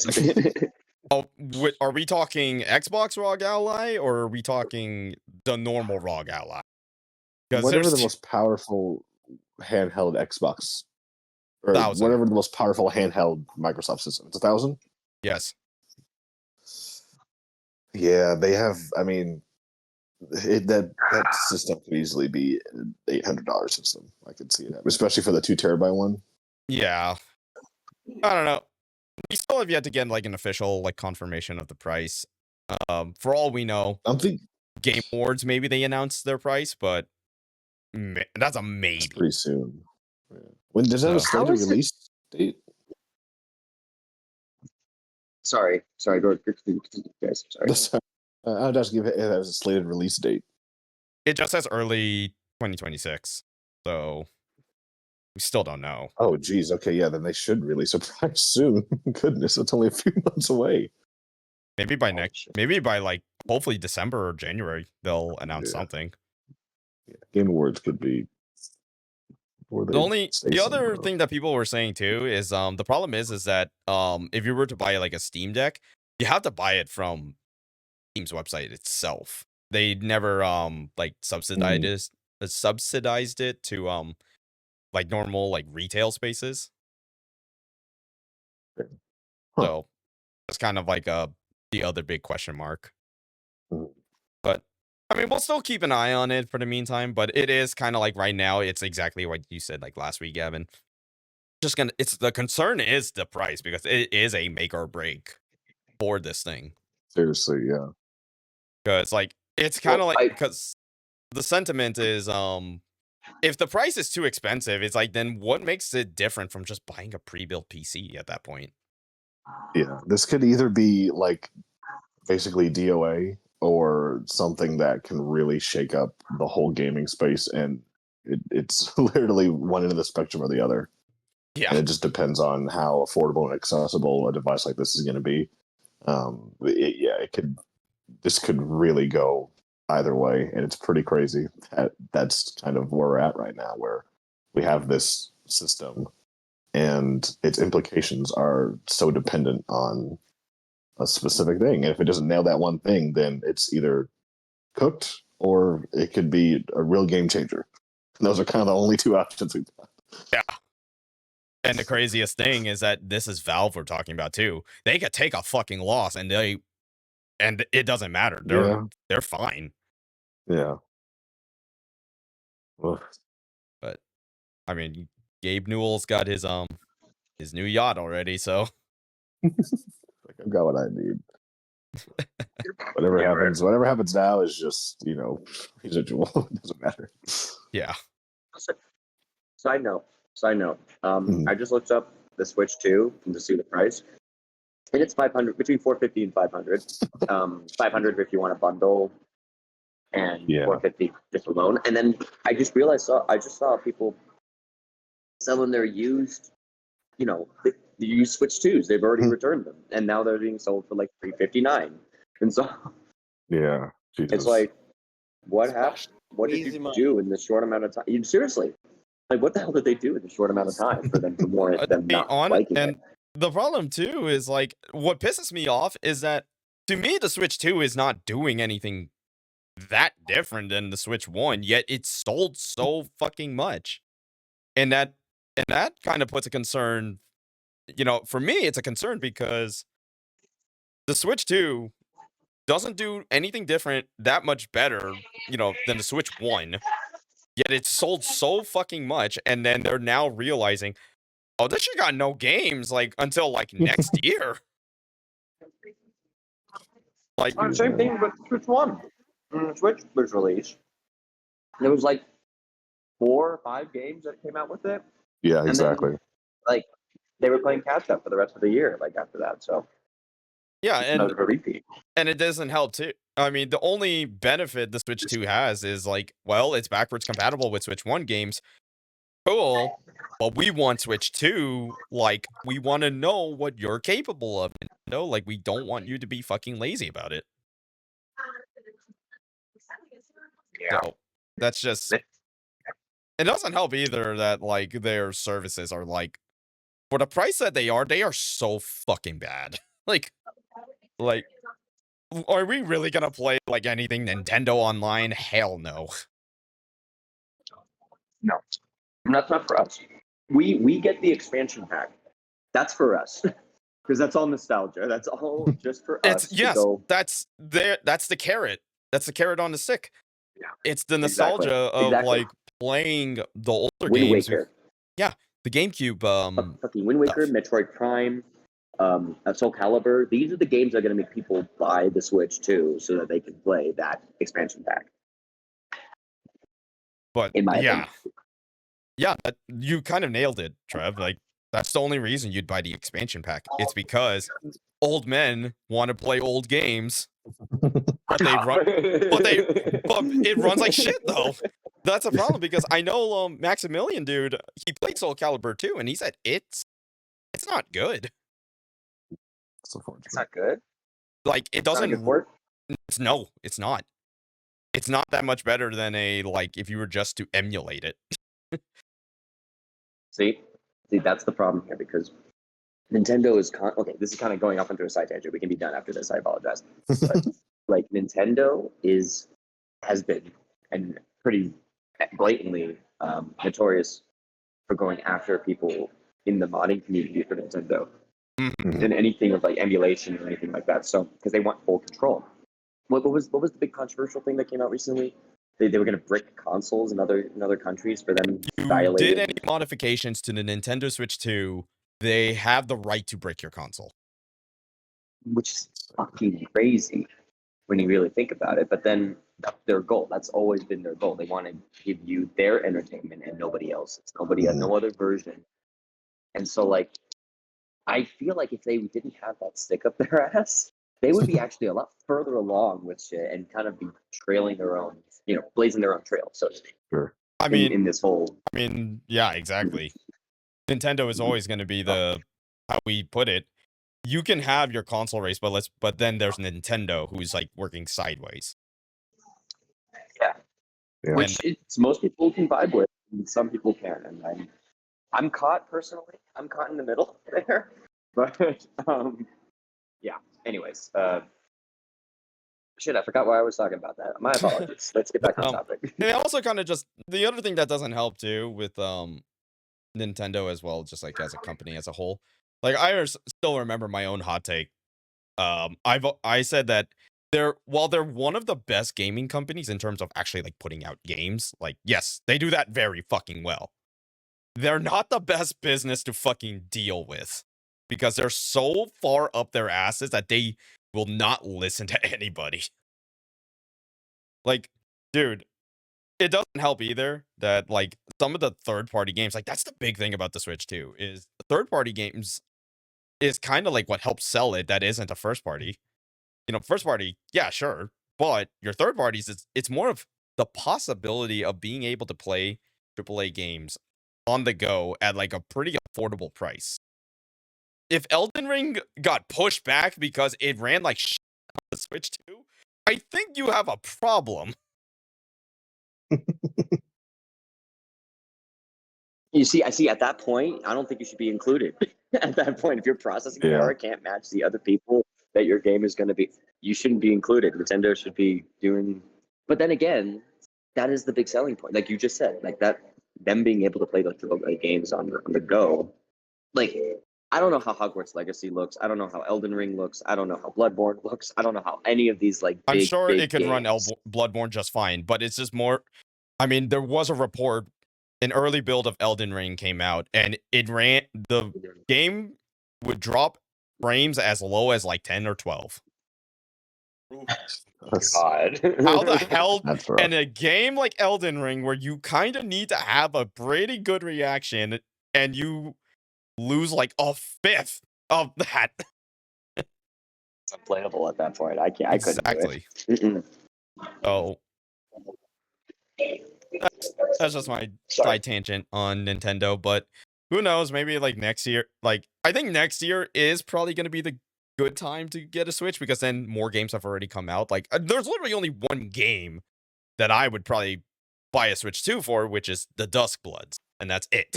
Oh, are we talking Xbox ROG Ally, or are we talking the normal ROG Ally? Whatever the most powerful handheld Xbox, or 1,000. whatever the most powerful handheld Microsoft system. It's 1,000. Yes. Yeah, they have. I mean, that system could easily be an $800 system. I could see it, especially for the 2 terabyte one. Yeah, I don't know. We still have yet to get like an official like confirmation of the price. For all we know, I'm thinking Game Awards maybe they announced their price, but that's a maybe. It's pretty soon. Yeah. When does that have a slated release date? Sorry, go guys. Sorry. I'll just give it as a slated release date. It just says early 2026, so we still don't know. Oh, geez. Okay, yeah, then they should release a price soon. Goodness, it's only a few months away. Maybe by Oh, shit. maybe by like hopefully December or January they'll announce Yeah. something. Yeah. Game Awards could be. The other thing that people were saying too is the problem is that if you were to buy like a Steam Deck, you have to buy it from Steam's website itself. They never like subsidized it to like normal like retail spaces. Huh. So that's kind of like the other big question mark. Mhm. But I mean, we'll still keep an eye on it for the meantime. But it is kind of like right now, it's exactly what you said like last week, Gavin. Just gonna, it's the concern is the price because it is a make or break for this thing. Seriously, yeah. Because like it's kind of Well, like because the sentiment is if the price is too expensive, it's like then what makes it different from just buying a pre-built PC at that point? Yeah. This could either be like basically DOA or something that can really shake up the whole gaming space, and it's literally one end of the spectrum or the other. Yeah. And it just depends on how affordable and accessible a device like this is going to be. This could really go either way, and it's pretty crazy. That's kind of where we're at right now, where we have this system and its implications are so dependent on a specific thing. And if it doesn't nail that one thing, then it's either cooked or it could be a real game changer. And those are kind of the only two options we've got. Yeah. And the craziest thing is that this is Valve we're talking about too. They could take a fucking loss and it doesn't matter. They're fine. Yeah. Ugh. But I mean, Gabe Newell's got his new yacht already, so Like, I've got what I need. Whatever happens now is just, residual. It doesn't matter. yeah. Side note. Mhm. I just looked up the Switch 2 to see the price, and it's 500 between 450 and 500. 500 if you want a bundle, and Yeah. 450 just alone. And then I just saw people selling their used, the used Switch 2s. They've already Mhm. returned them, and now they're being sold for like $359. And so Yeah. Jesus. it's like, what happened? What did Easy you money. do in this short amount of time? Seriously, like what the hell did they do in this short amount of time for them to warrant them not liking and it? the problem too is like what pisses me off is that to me the Switch 2 is not doing anything that different than the Switch 1, yet it's sold so fucking much. And that kind of puts a concern, for me it's a concern because the Switch 2 doesn't do anything different that much better, than the Switch 1. Yet it's sold so fucking much, and then they're now realizing, oh, this shit got no games like until like next year. Like Same thing with Switch 1. When the Switch was released, there was like 4 or 5 games that came out with it. Yeah, And exactly. then, like, they were playing catch up for the rest of the year, like after that. So yeah, another repeat. and it doesn't help too. I mean, the only benefit the Switch 2 has is like, well, it's backwards compatible with Switch 1 games. Cool. But we want Switch 2, like, we want to know what you're capable of. Like, we don't want you to be fucking lazy about it. Yeah. So, that's just... It doesn't help either that, like, their services are, like... For the price that they are so fucking bad. Like, are we really gonna play, like, anything Nintendo Online? Hell no. No. And that's not for us. We get the expansion pack. That's for us. Because that's all nostalgia. That's all just for us. That's the carrot. That's the carrot on the stick. Yeah. It's the nostalgia of like playing the older Wind games. Waker. Yeah, the GameCube. Fucking Wind Waker, stuff. Metroid Prime, Soul Calibur. These are the games that are going to make people buy the Switch too, so that they can play that expansion pack. But in my opinion. Yeah, you kind of nailed it, Trev. Like that's the only reason you'd buy the expansion pack. It's because old men want to play old games, but it runs like shit though. That's a problem because I know Maximilian, dude. He played Soul Calibur 2, and he said it's not good. It's not good. like it Not a good doesn't. port. No, it's not. It's not that much better than a like if you were just to emulate it. See, that's the problem here because Nintendo is okay. This is kind of going off into a side tangent. We can be done after this. I apologize. But like Nintendo has been and pretty blatantly notorious for going after people in the modding community for Nintendo and anything of like emulation or anything like that. So because they want full control. What was the big controversial thing that came out recently? They were going to brick consoles in other countries for them You violating. did any modifications to the Nintendo Switch 2, they have the right to brick your console. Which is fucking crazy when you really think about it. But then that's their goal. That's always been their goal. They want to give you their entertainment and nobody else's. Nobody has no other version. And so, like, I feel like if they didn't have that stick up their ass, they would be actually a lot further along with shit and kind of be trailing their own, blazing their own trail, so to speak. Sure. I mean, in this whole. I mean, yeah, exactly. Nintendo is always going to be the how we put it. You can have your console race, but then there's Nintendo who's like working sideways. Yeah. Which most people can vibe with, and some people can't. And I'm caught personally. I'm caught in the middle there. But yeah. Anyways, shit, I forgot why I was talking about that. My apologies. Let's get back on topic. And also kind of just the other thing that doesn't help too with Nintendo as well, just like as a company as a whole. Like I still remember my own hot take. I said that while they're one of the best gaming companies in terms of actually like putting out games, like yes, they do that very fucking well. They're not the best business to fucking deal with because they're so far up their asses that they will not listen to anybody. Like, dude, it doesn't help either that like some of the third-party games, like that's the big thing about the Switch too, is third-party games is kind of like what helps sell it that isn't a first party. First party, yeah, sure. But your third parties, it's more of the possibility of being able to play AAA games on the go at like a pretty affordable price. If Elden Ring got pushed back because it ran like shit on the Switch 2, I think you have a problem. I see. At that point, I don't think you should be included. At that point, if your processing power can't match the other people that your game is going to be, you shouldn't be included. Nintendo should be doing. But then again, that is the big selling point. Like you just said, like that, them being able to play the games on the go. Like I don't know how Hogwarts Legacy looks. I don't know how Elden Ring looks. I don't know how Bloodborne looks. I don't know how any of these like. I'm sure big it could run games. Bloodborne just fine, but it's just more. I mean, there was a report. An early build of Elden Ring came out, and the game would drop frames as low as like 10 or 12. God. How the hell That's rough. in a game like Elden Ring where you kind of need to have a pretty good reaction and you lose like a fifth of that? It's unplayable at that point. I couldn't do it. Exactly. So that's just my side tangent on Nintendo, but who knows? Maybe like next year. Like I think next year is probably going to be the good time to get a Switch because then more games have already come out. Like there's literally only one game that I would probably buy a Switch 2 for, which is the Duskbloods, and that's it.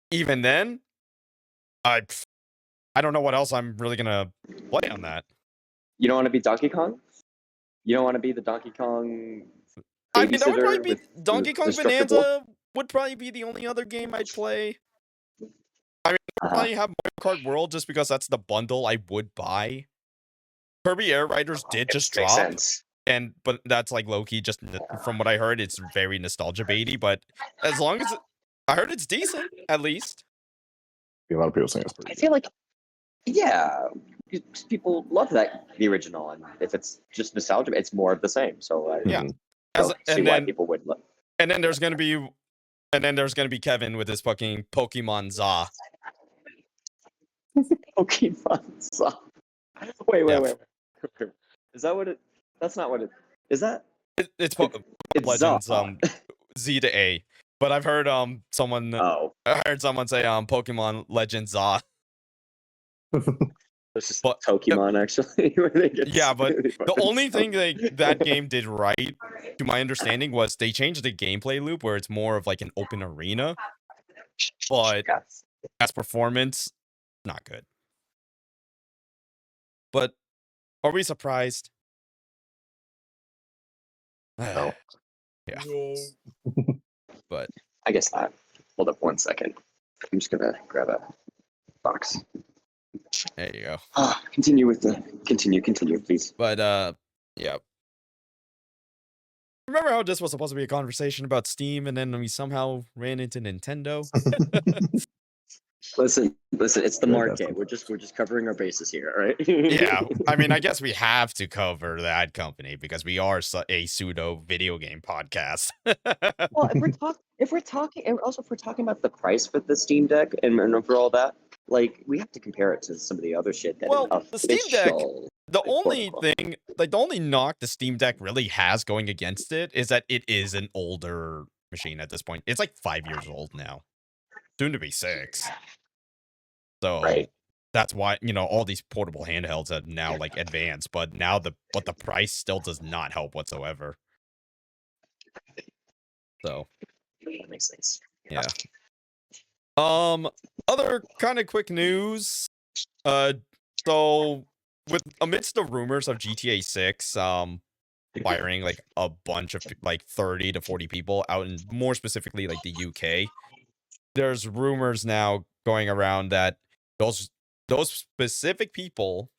Even then, I don't know what else I'm really gonna play on that. You don't want to be Donkey Kong? You don't want to be the Donkey Kong I mean, that would probably babysitter be Donkey Kong destructible? Bonanza would probably be the only other game I'd play. I mean, I would probably have Mario Kart World just because that's the bundle I would buy. Kirby Air Riders did just Makes drop, sense. but that's like low-key just from what I heard, it's very nostalgia baity, but as long as I heard it's decent, at least. A lot of people saying it's pretty I good. feel like, yeah, people love the original, and if it's just nostalgia, it's more of the same. So Yeah. don't see why people would love. And then there's gonna be Kevin with his fucking Pokemon Za. Pokemon Za. Wait. Is that what it? That's not what it. Is that? It's It's Legends Za. Z to A. But I've heard someone Oh. I heard someone say Pokemon Legends Za. This is But Pokemon, actually. Where they get yeah, but really the fucking only thing stuck. that game did right, to my understanding, was they changed the gameplay loop where it's more of like an open arena, but Yes. as performance, not good. But are we surprised? No. Yeah, No. but I guess not. Hold up 1 second. I'm just gonna grab a box. there you go. Continue with the continue, please. But yeah. Remember how this was supposed to be a conversation about Steam, and then we somehow ran into Nintendo? Listen, it's the Good, market. that's We're just covering our bases here, all right? Yeah, I mean, I guess we have to cover that company because we are a pseudo video game podcast. Well, and also if we're talking about the price for the Steam Deck and for all that, like we have to compare it to some of the other shit that Well, is the Steam Deck, official. the like, quote, only unquote. thing, like the only knock the Steam Deck really has going against it is that it is an older machine at this point. It's like 5 years old now, soon to be 6. So Right. that's why, you know, all these portable handhelds have now like advanced, but now the price still does not help whatsoever. So That makes sense. yeah. Other kind of quick news. So with amidst the rumors of GTA 6, firing like a bunch of like 30 to 40 people out in more specifically like the UK, there's rumors now going around that those specific people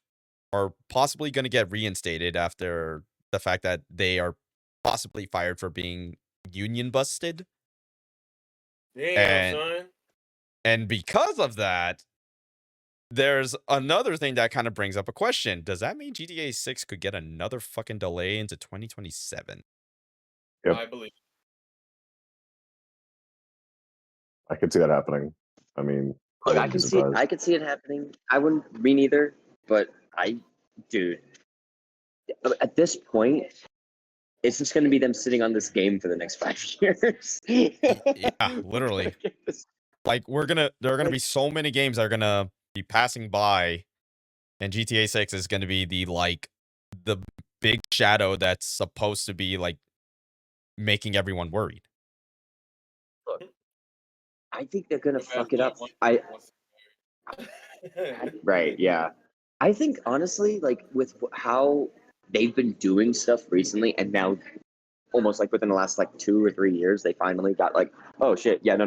are possibly going to get reinstated after the fact that they are possibly fired for being union busted. Damn, son. And because of that, there's another thing that kind of brings up a question. Does that mean GTA 6 could get another fucking delay into 2027? Yep. I believe. I could see that happening. I mean, Look, I wouldn't be can see it. surprised. I can see it happening. I wouldn't me neither, but dude, at this point, it's just going to be them sitting on this game for the next 5 years. Yeah, literally. Like there are gonna be so many games that are gonna be passing by, and GTA 6 is gonna be the big shadow that's supposed to be like making everyone worried. I think they're gonna fuck it up. Right, yeah. I think honestly, like with how they've been doing stuff recently, and now almost like within the last like 2 or 3 years, they finally got like, oh shit, yeah, no,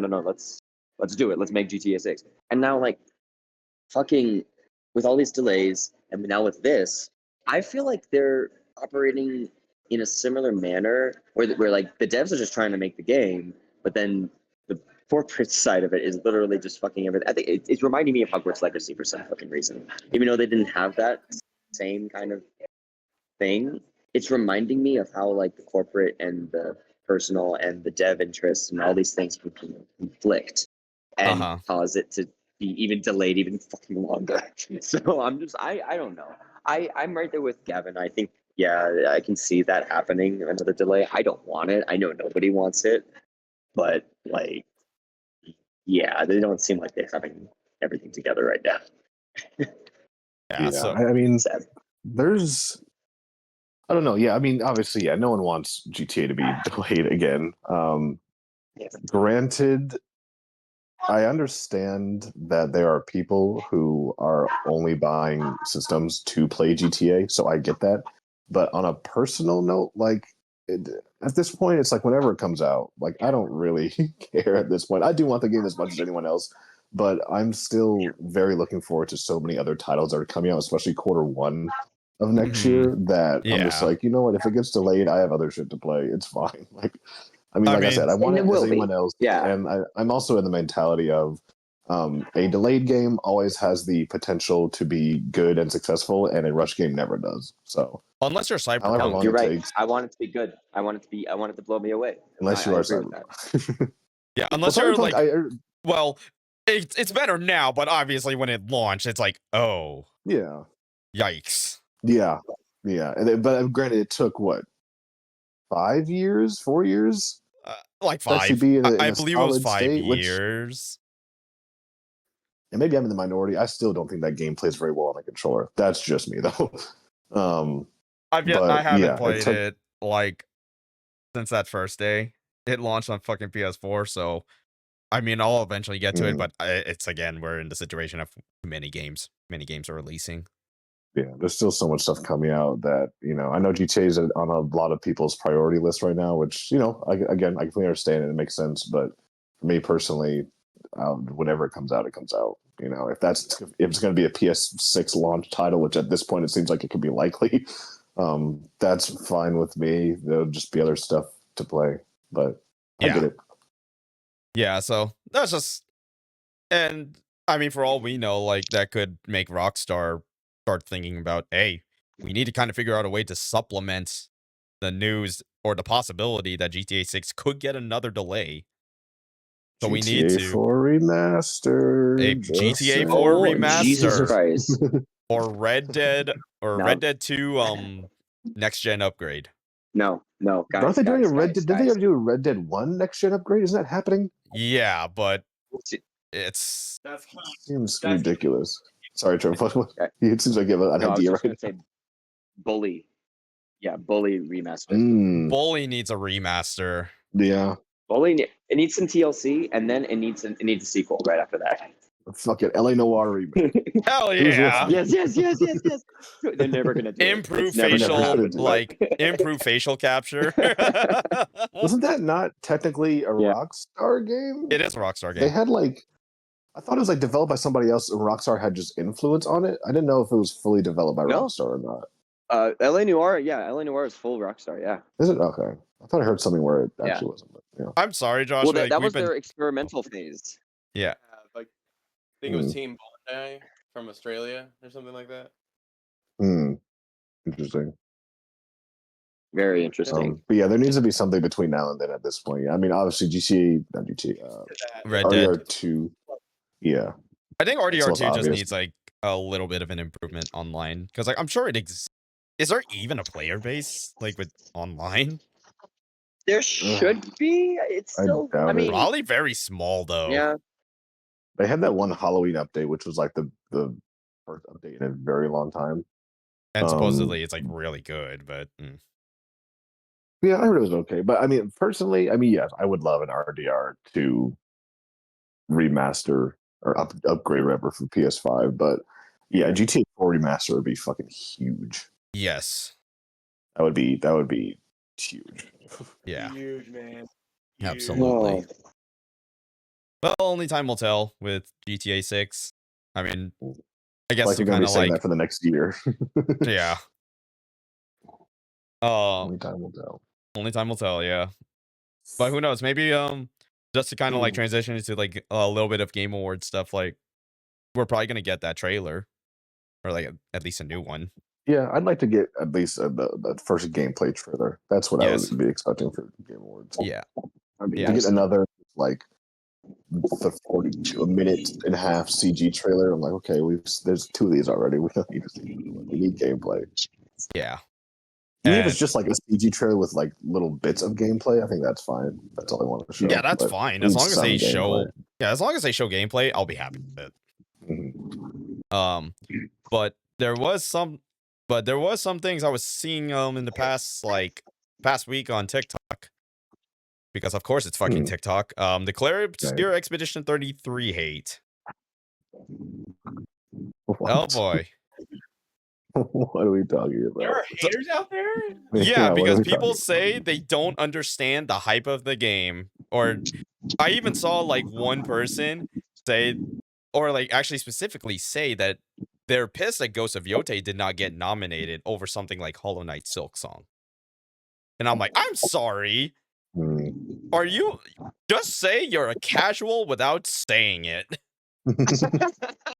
let's do it. Let's make GTA 6. And now like fucking with all these delays, and now with this, I feel like they're operating in a similar manner where like the devs are just trying to make the game, but then the corporate side of it is literally just fucking everything. I think it's reminding me of Hogwarts Legacy for some fucking reason. Even though they didn't have that same kind of thing, it's reminding me of how like the corporate and the personal and the dev interests and all these things can conflict and cause it to be even delayed even fucking longer. So I don't know. I'm right there with Gavin. I think yeah, I can see that happening, another delay. I don't want it. I know nobody wants it, but like yeah, they don't seem like they're having everything together right now. Yeah, so I mean, Sad. there's I don't know. Yeah, I mean, obviously, yeah, no one wants GTA to be delayed again. Granted, I understand that there are people who are only buying systems to play GTA, so I get that. But on a personal note, like at this point, it's like whenever it comes out, like I don't really care at this point. I do want the game as much as anyone else, but I'm still very looking forward to so many other titles that are coming out, especially Q1 of next year. That I'm just like, you know what? If it gets delayed, I have other shit to play. It's fine. Like, I mean, like I said, I want it as anyone else. Yeah. And I'm also in the mentality of a delayed game always has the potential to be good and successful, and a rush game never does. So unless you're Cyberpunk, no, you're right. I want it to be good. I want it to blow me away. Unless you are Cyberpunk. Yeah, unless you're like, well, it's better now, but obviously when it launched, it's like, oh, yeah, yikes. Yeah. But granted, it took what, 5 years, 4 years? Like to actually 5. be in I a believe it was solid 5 state, years. and maybe I'm in the minority. I still don't think that game plays very well on a controller. That's just me though. I But haven't yeah, played it like since that first day. It launched on fucking PS4, so I mean, I'll eventually get to it, but it's again, we're in the situation of many games. Many games are releasing. yeah, there's still so much stuff coming out that, you know, I know GTA is on a lot of people's priority list right now, which, you know, again, I completely understand it. It makes sense. But for me personally, whenever it comes out, it comes out. You know, if it's going to be a PS6 launch title, which at this point it seems like it could be likely, that's fine with me. There'll just be other stuff to play, but I get it. Yeah, so that's just, and I mean, for all we know, like that could make Rockstar start thinking about, hey, we need to kind of figure out a way to supplement the news or the possibility that GTA 6 could get another delay. So we need GTA to 4 remaster. a just GTA 4 saying. Jesus remaster Christ. or Red Dead or No. Red Dead 2 next gen upgrade. No, guys. Aren't they doing a Red Dead? Did they ever do a Red Dead 1 next gen upgrade? Isn't that happening? Yeah, but it's Seems ridiculous. Sorry, Trevor. It seems like you have an No, I was idea, just right? gonna say Bully. Yeah, Bully remaster. Bully needs a remaster. Yeah. Bully, it needs some TLC, and then it needs a sequel right after that. Fuck it, LA Noir remake. Hell Who's with yeah! me? Yes. They're never gonna do Improve it. It's never gonna facial, happen. like improve facial capture. Wasn't that not technically a Rockstar game? It is a Rockstar game. They had like, I thought it was like developed by somebody else, and Rockstar had just influence on it. I didn't know if it was fully developed by Rockstar or not. LA Noir, LA Noir is full Rockstar, yeah. Is it? Okay. I thought I heard something where it actually wasn't. But, yeah. I'm sorry, Josh. Well, like, that was their experimental phase. Yeah. Like, I think it was Team Bondi from Australia or something like that. Interesting. Very interesting. But yeah, there needs to be something between now and then at this point. I mean, obviously, Red Dead RDR2. Yeah. I think RDR2 just obvious. needs like a little bit of an improvement online because like I'm sure it exists. Is there even a player base like with online? There should be. It's still. I mean, probably very small though. Yeah. They had that one Halloween update, which was like the first update in a very long time. And supposedly it's like really good, but yeah, I heard it was okay. But I mean, personally, yes, I would love an RDR2 remaster or upgrade whatever for PS5. But yeah, GTA 4 remaster would be fucking huge. Yes. That would be huge. Yeah. Huge, man. Absolutely. Well, only time will tell with GTA 6. I mean, I guess like you're gonna be saying that for the next year. Yeah. Only time will tell. Only time will tell, yeah. But who knows? Maybe just to kind of like transition into like a little bit of Game Awards stuff, like we're probably gonna get that trailer. Or like at least a new one. Yeah, I'd like to get at least the first gameplay trailer. That's what I would be expecting for Game Awards. Yeah. To get another like a minute and a half CG trailer. I'm like, okay, there's 2 of these already. We don't need to see. We need gameplay. Yeah. Even if it's just like a CG trailer with like little bits of gameplay, I think that's fine. That's all I want to show. Yeah, that's fine. As long as they show as long as they show gameplay, I'll be happy with it. But there was some things I was seeing in the past week on TikTok. Because of course it's fucking TikTok. The Claire Expedition 33 hate. What? Oh boy. What are we talking about? There are haters out there? Yeah, because people say they don't understand the hype of the game. Or I even saw like one person say, or like actually specifically say that they're pissed that Ghost of Yotei did not get nominated over something like Hollow Knight Silk Song. And I'm like, I'm sorry. Are you just say you're a casual without saying it?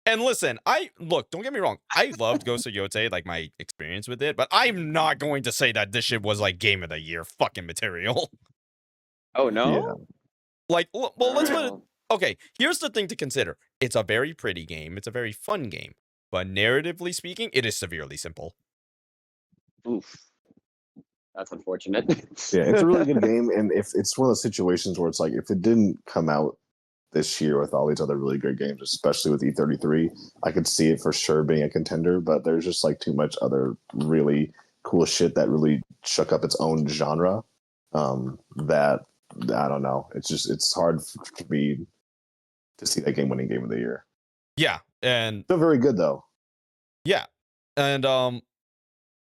And listen, don't get me wrong. I loved Ghost of Yotei, like my experience with it, but I'm not going to say that this shit was like game of the year fucking material. Oh no. Yeah. Like, well, let's put it. Okay, here's the thing to consider. It's a very pretty game. It's a very fun game, but narratively speaking, it is severely simple. Oof. That's unfortunate. Yeah, it's a really good game, and if it's one of those situations where it's like if it didn't come out this year with all these other really great games, especially with E33. I could see it for sure being a contender, but there's just like too much other really cool shit that really shook up its own genre. That I don't know. It's hard for me to see that game winning game of the year. Yeah, and Still very good though. yeah, and with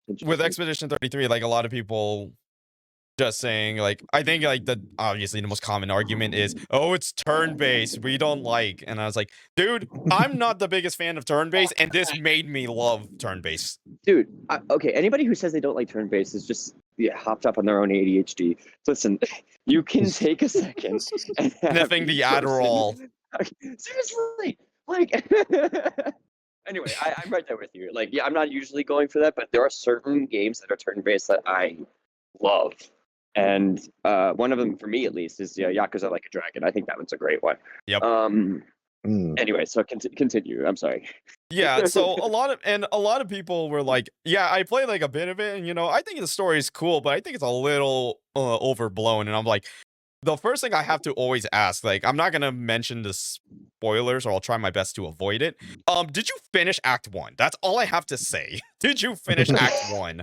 Interesting. Expedition 33, like a lot of people just saying, like, I think like obviously the most common argument is, oh, it's turn-based, we don't like. And I was like, dude, I'm not the biggest fan of turn-based, and this made me love turn-based. Dude, okay, anybody who says they don't like turn-based is just hopped up on their own ADHD. Listen, you can take a second and have Sniffing the each person- Adderall. Seriously, like. Anyway, I'm right there with you. Like, yeah, I'm not usually going for that, but there are certain games that are turn-based that I love. And one of them, for me at least, is Yakuza Like a Dragon. I think that one's a great one. Yep. Anyway, so continue. I'm sorry. Yeah, so a lot of people were like, yeah, I played like a bit of it, and I think the story is cool, but I think it's a little overblown. And I'm like, the first thing I have to always ask, like, I'm not gonna mention the spoilers, or I'll try my best to avoid it. Did you finish Act 1? That's all I have to say. Did you finish Act 1?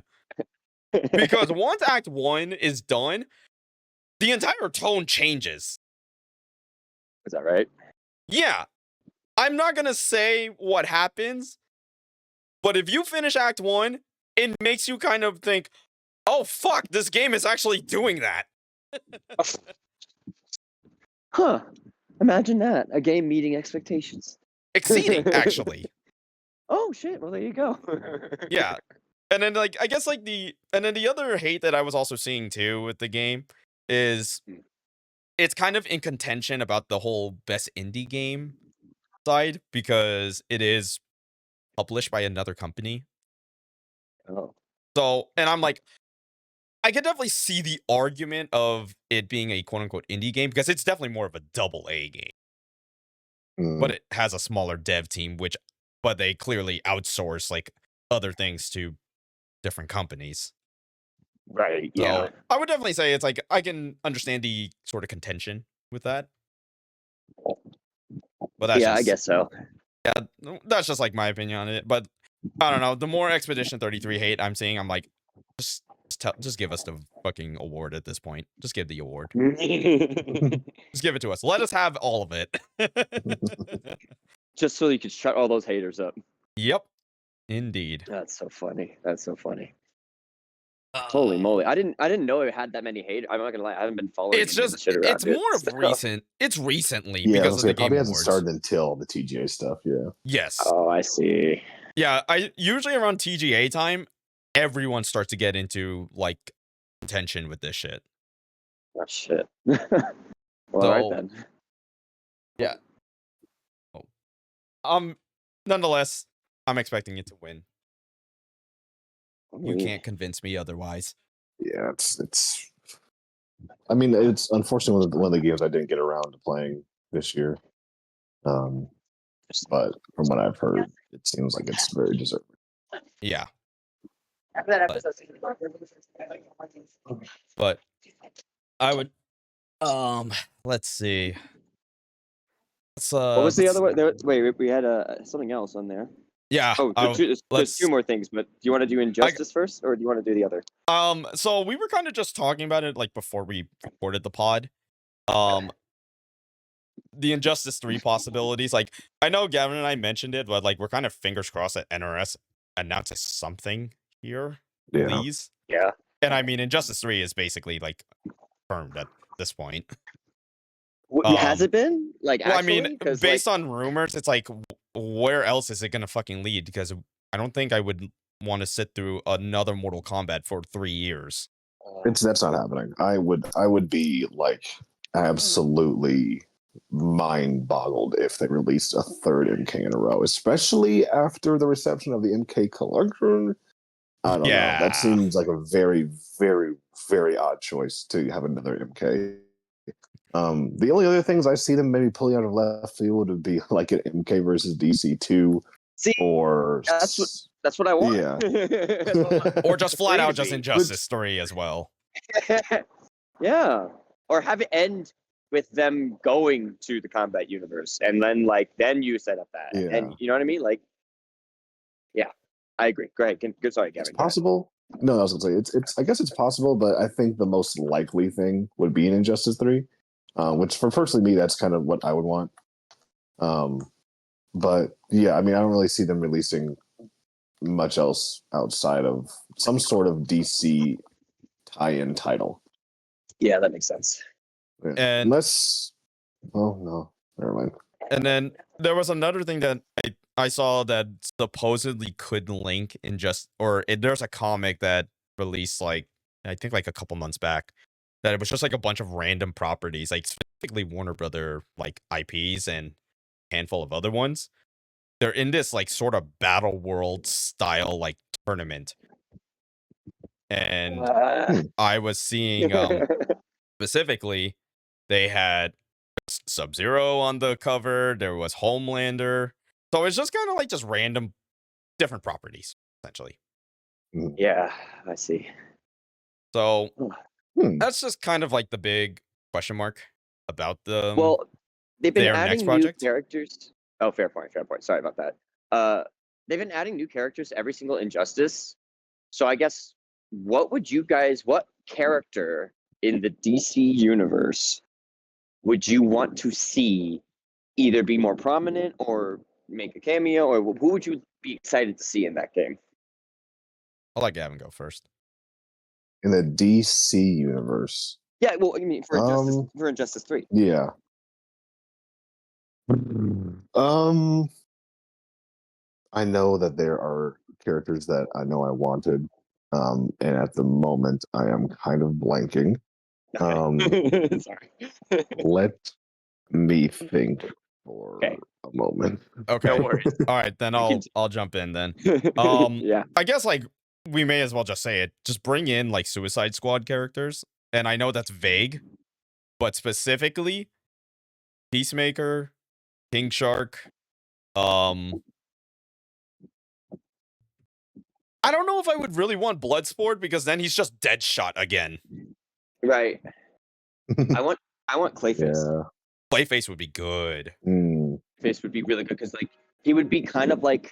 Because once Act 1 is done, the entire tone changes. Is that right? Yeah. I'm not gonna say what happens, but if you finish Act 1, it makes you kind of think, oh fuck, this game is actually doing that. Huh. Imagine that. A game meeting expectations. Exceeding, actually. Oh shit, well there you go. Yeah. And then like I guess like the other hate that I was also seeing too with the game is it's kind of in contention about the whole best indie game side, because it is published by another company. Oh. So, and I'm like, I could definitely see the argument of it being a quote unquote indie game, because it's definitely more of a AA game. But it has a smaller dev team, but they clearly outsource like other things to different companies. Right, So yeah. I would definitely say it's like, I can understand the sort of contention with that. But that's I guess so. Yeah, that's just like my opinion on it. But I don't know. The more Expedition 33 hate I'm seeing, I'm like, just give us the fucking award at this point. Just give the award. Just give it to us. Let us have all of it. Just so you could shut all those haters up. Yep. Indeed. That's so funny. That's so funny. Holy moly! I didn't know it had that many haters. I'm not gonna lie. I haven't been following. It's just shit around it's more of recent. It's recently because of the Game probably hasn't Awards. started until the TGA stuff. Yeah. Yes. Oh, I see. Yeah. I usually around TGA time, everyone starts to get into like contention with this shit. Oh shit. Well, all right then. Yeah. Nonetheless, I'm expecting it to win. You can't convince me otherwise. Yeah, it's. I mean, it's unfortunately one of the games I didn't get around to playing this year. But from what I've heard, it seems like it's very deserving. Yeah. But I would. Let's see. what was the other one? Wait, we had something else on there. Yeah. Oh, there's two more things, but do you want to do Injustice first, or do you want to do the other? So we were kind of just talking about it like before we recorded the pod. The Injustice 3 possibilities. Like, I know Gavin and I mentioned it, but like we're kind of fingers crossed that NRS announces something here. Yeah. Please. Yeah. And I mean, Injustice 3 is basically like confirmed at this point. Has it been? Like, well, actually? I mean, based on rumors, it's like, where else is it gonna fucking lead? Because I don't think I would want to sit through another Mortal Kombat for 3 years. That's not happening. I would be like absolutely mind boggled if they released a third MK in a row, especially after the reception of the MK collection. I don't know. That seems like a very, very, very odd choice to have another MK. The only other things I see them maybe pulling out of left field would be like an MK versus DC2. See, or that's what I want. Yeah. Or just flat out just Injustice 3 as well. Yeah. Or have it end with them going to the combat universe, and then you set up that, and then Yeah. you know what I mean? Like, yeah, I agree. Go ahead. Good. Sorry, It's Gavin. Go ahead. possible. No, I was gonna say it's. I guess it's possible, but I think the most likely thing would be an Injustice 3, which for personally me, that's kind of what I would want. But yeah, I mean, I don't really see them releasing much else outside of some sort of DC tie-in title. Yeah, that makes sense. Yeah. And Unless, oh no, never mind. and then there was another thing that I saw that supposedly could link in there's a comic that released like I think like a couple months back that it was just like a bunch of random properties, like specifically Warner Brother like IPs and a handful of other ones. They're in this like sort of battle world style like tournament. And I was seeing specifically they had Sub-Zero on the cover, there was Homelander. So it's just kind of like just random different properties, essentially. Yeah, I see. So Hmm. that's just kind of like the big question mark about the Well, they've been their adding next new project. characters. Oh, fair point. Sorry about that. They've been adding new characters to every single Injustice. So I guess what character in the DC universe would you want to see either be more prominent or make a cameo, or who would you be excited to see in that game? I'll let Gavin go first. In the DC universe, Yeah, well, I mean for Injustice 3. yeah. I know that there are characters that I know I wanted, and at the moment I am kind of blanking. Sorry. Let me think for Okay. a moment. Okay. No worries. All right, then I'll jump in then. Yeah. I guess like we may as well just say it. Just bring in like Suicide Squad characters. And I know that's vague, but specifically Peacemaker, King Shark, I don't know if I would really want Bloodsport because then he's just Deadshot again. Right. I want Clayface. Yeah. Clayface would be good. Face would be really good because like he would be kind of like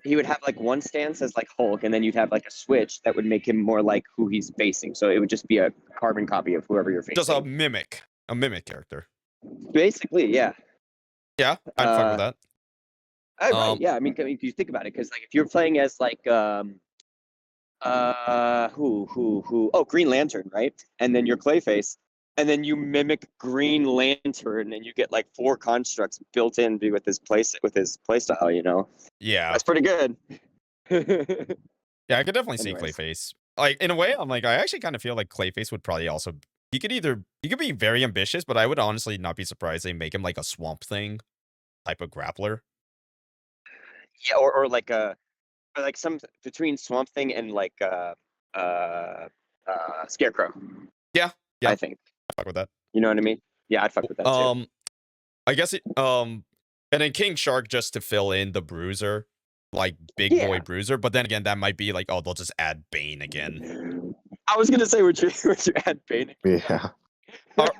he would have like one stance as like Hulk, and then you'd have like a switch that would make him more like who he's facing. So it would just be a carbon copy of whoever you're facing. Just a mimic character. Basically, yeah. Yeah, I'd fuck with that. Right, yeah. I mean, you think about it, because like if you're playing as like Green Lantern, right? And then you're Clayface, and then you mimic Green Lantern, and you get like 4 constructs built in with his playstyle. You know? Yeah, that's pretty good. Yeah, I could definitely see Anyways. Clayface. Like in a way, I'm like I actually kind of feel like Clayface would probably also he could be very ambitious, but I would honestly not be surprised they make him like a Swamp Thing type of grappler. Yeah, or like some between Swamp Thing and like Scarecrow. Yeah. I think. I'd fuck with that. You know what I mean? Yeah, I'd fuck with that too. I guess and then King Shark just to fill in the Bruiser, like big boy Bruiser. But then again, that might be like, oh, they'll just add Bane again. I was gonna say, would you add Bane? Yeah.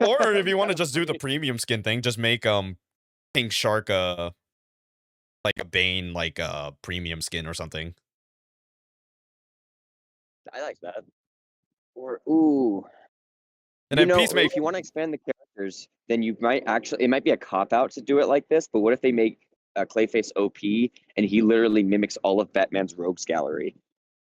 or if you want to just do the premium skin thing, just make King Shark like a Bane like premium skin or something. I like that. Or and then Peacemaker. If you want to expand the characters, then you might it might be a cop out to do it like this. But what if they make Clayface OP and he literally mimics all of Batman's rogues gallery,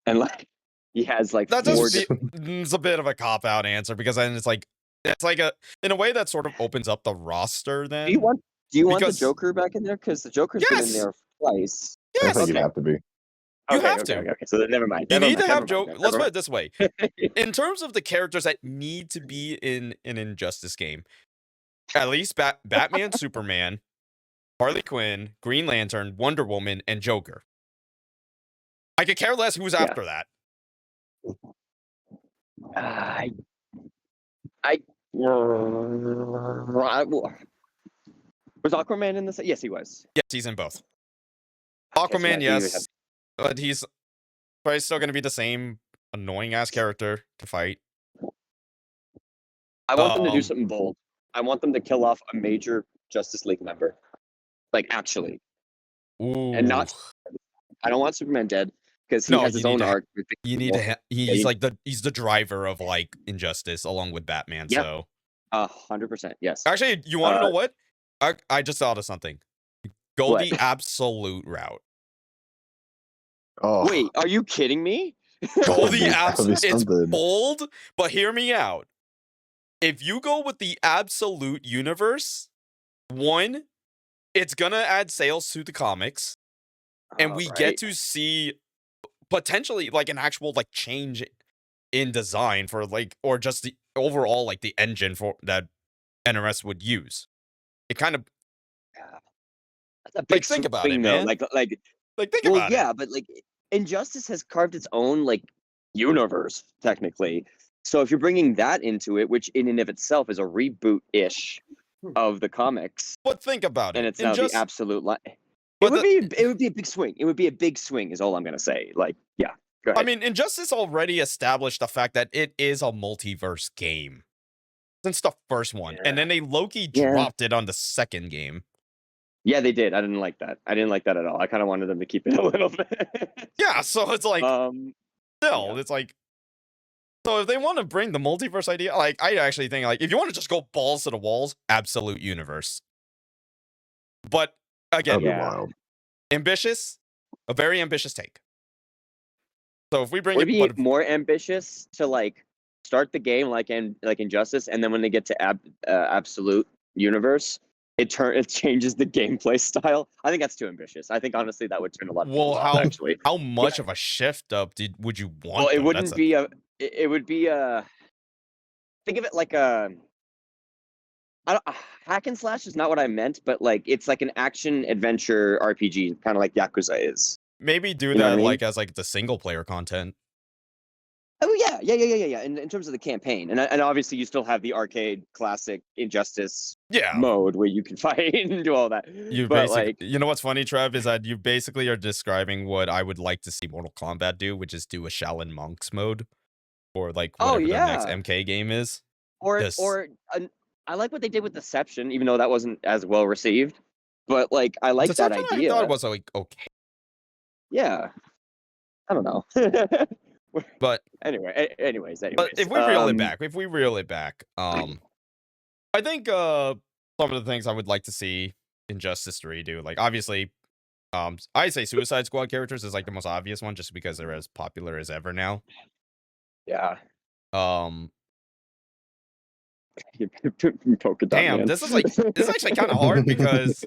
and like he has like it's a bit of a cop out answer because then it's like in a way that sort of opens up the roster. Then do you want the Joker back in there? Because the Joker's been in there twice. I think you'd have to be. You have to. Okay. So then never mind. You need to have Joker. Let's put it this way: in terms of the characters that need to be in an Injustice game, at least Batman, Superman, Harley Quinn, Green Lantern, Wonder Woman, and Joker. I could care less who's after that. Was Aquaman in this? Yes, he was. Yes, he's in both. Aquaman, yes, but he's probably still going to be the same annoying ass character to fight. I want them to do something bold. I want them to kill off a major Justice League member, like actually, and Ooh. not. I don't want Superman dead because he No, has his you need own to arc. with You need people. to Yeah, he's like he's the driver of like Injustice along with Batman, Yep. so 100%. Yes. actually, you wanna know Uh, what? I just thought of something. Go What? the absolute route. Oh, Wait, are you kidding me? Go That'd the be- that'd be absolute. It's something. bold, but hear me out. If you go with the absolute universe, one, it's gonna add sales to the comics, and we get Alright. to see potentially like an actual like change in design for like, or just the overall like the engine for that NRS would use. It kind of That's a big like think about it, swing, though. man. Like, Like think well, about it. yeah, but like, Injustice has carved its own like universe technically. So if you're bringing that into it, which in and of itself is a reboot-ish of the comics, But think about and it. it's now the Injustice, absolute. It but would be a big swing. It would be a big swing, is all I'm gonna say. Like, yeah, go I ahead. mean, Injustice already established the fact that it is a multiverse game since the first one, and then they Loki Yeah. dropped it on the second game. Yeah, they did. I didn't like that. I didn't like that at all. I kind of wanted them to keep it a little bit. Yeah, so it's like still, yeah. it's like, so if they want to bring the multiverse idea, like I actually think like if you want to just go balls to the walls, absolute universe. But again, That'd be Yeah. wild. ambitious, a very ambitious take. So if we bring Would it, it but be more ambitious to like start the game like Injustice, and then when they get to Absolute Universe, it changes the gameplay style? I think that's too ambitious. I think honestly that would turn a lot of people off. Actually, how much of a shift up would you want? well, it though? wouldn't be a. It would be a. Think of it like a. Hack and slash is not what I meant, but like it's like an action adventure RPG, kind of like Yakuza is. Maybe do You know what that I mean? like as like the single player content. Oh yeah. In terms of the campaign, and obviously you still have the arcade classic Injustice Yeah, mode where you can fight and do all that. you But basically, like, you know what's funny, Trev, is that you basically are describing what I would like to see Mortal Kombat do, which is do a Shaolin Monks mode, or like oh whatever the next yeah, MK game is. Yes. I like what they did with Deception, even though that wasn't as well received. But like, I like that Deception, idea. I thought it was like okay, Yeah, I don't know. but anyways. but if we reel it back, I think some of the things I would like to see Injustice 3 do, like obviously, I say Suicide Squad characters is like the most obvious one, just because they're as popular as ever now. Yeah. Polka dot Damn, man. this is actually kind of hard because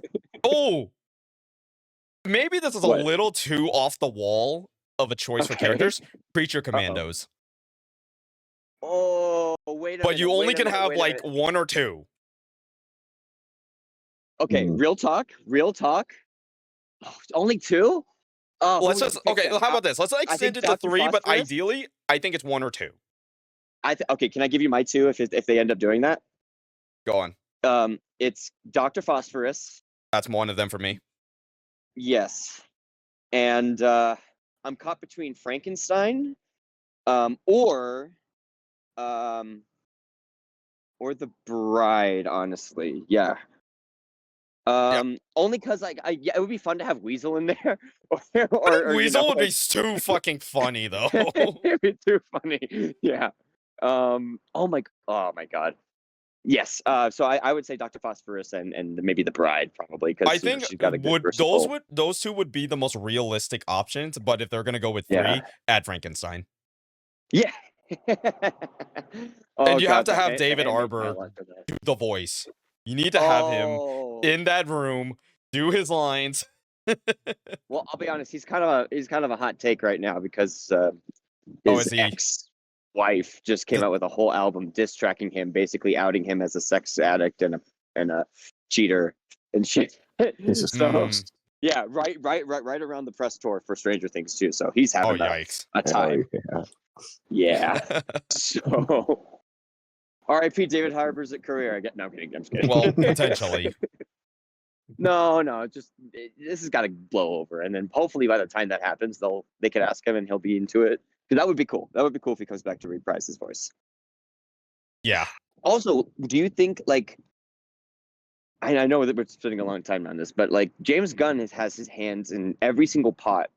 maybe this is a What? little too off the wall of a choice for Okay. characters. Preacher Commandos, Oh, wait a but minute. you only wait a can minute, have wait a like minute. one or two. Okay, Mm. real talk. Oh, only two? Oh, Let's just okay. How about this? Let's extend think it to Dr. 3, but Phosphorus? ideally, I think it's 1 or 2. Okay, can I give you my two if they end up doing that? Go on. It's Dr. Phosphorus. That's one of them for me. Yes. And I'm caught between Frankenstein, or the Bride, honestly. Yeah. Only because yeah, it would be fun to have Weasel in there. or Weasel would be too fucking funny though. It'd be too funny. Yeah. Oh my god. Yes. So I would say Dr. Phosphorus and maybe the Bride probably, because I think she's got a good versatile. those two would be the most realistic options. But if they're gonna go with 3, Yeah. add Frankenstein. Yeah. And you have to the have David handmade Arbor dialogue for that. do the voice. You need to have him Oh. in that room, do his lines. Well, I'll be honest. He's kind of a hot take right now because is his he? ex-wife just came out with a whole album diss tracking him, basically outing him as a sex addict and a cheater and shit. Jesus So Christ. yeah, right around the press tour for Stranger Things too. So he's Oh having yikes! a time. Yeah. So R.I.P. David Harbour's career. No, I'm kidding. I'm just kidding. Well, potentially. No, this has got to blow over, and then hopefully by the time that happens, they could ask him, and he'll be into it. Because that would be cool. That would be cool if he comes back to reprise his voice. Yeah. Also, do you think like I know that we're spending a long time on this, but like James Gunn has his hands in every single pot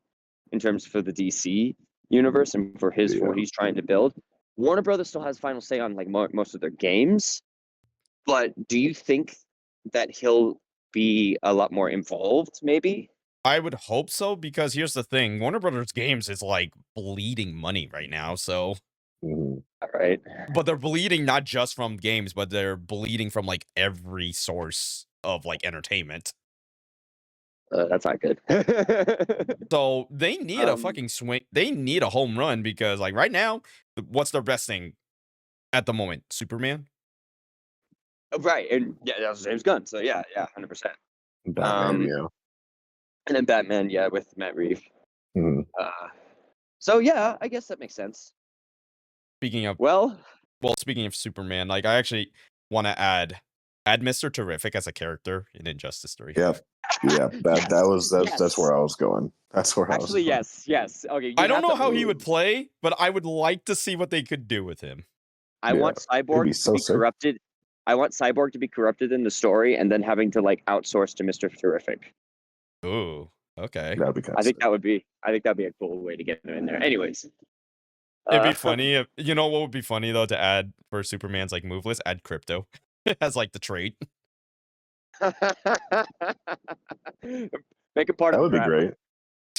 in terms for the DC universe and for for what he's trying to build. Warner Brothers still has final say on like most of their games, but do you think that he'll be a lot more involved? Maybe. I would hope so, because here's the thing: Warner Brothers Games is like bleeding money right now. So, Mhm. All right. but they're bleeding not just from games, but they're bleeding from like every source of like entertainment. That's not good. So they need a Um, fucking swing. They need a home run, because like right now, what's their best thing at the moment? Superman. right, and yeah, that was James Gunn. So yeah, 100%. Batman, yeah. And then Batman, yeah, with Matt Reeves. Mhm. So yeah, I guess that makes sense. Speaking of Well, speaking of Superman, like I actually want to add Mr. Terrific as a character in Injustice 3. Yeah, that's yes. where I was going. That's where Actually, I was going. yes. Okay, I don't know how he would play, but I would like to see what they could do with him. I Yeah, want it'd Cyborg be to so be sick. corrupted. I want Cyborg to be corrupted in the story, and then having to like outsource to Mr. Terrific. Ooh, okay. That'd be kind I of think sick. that would be. I think that'd be a cool way to get him in there. Anyways, It'd be funny if, you know what would be funny though, to add for Superman's like move list, add crypto as like the trait. Make a part That of would be crap. great.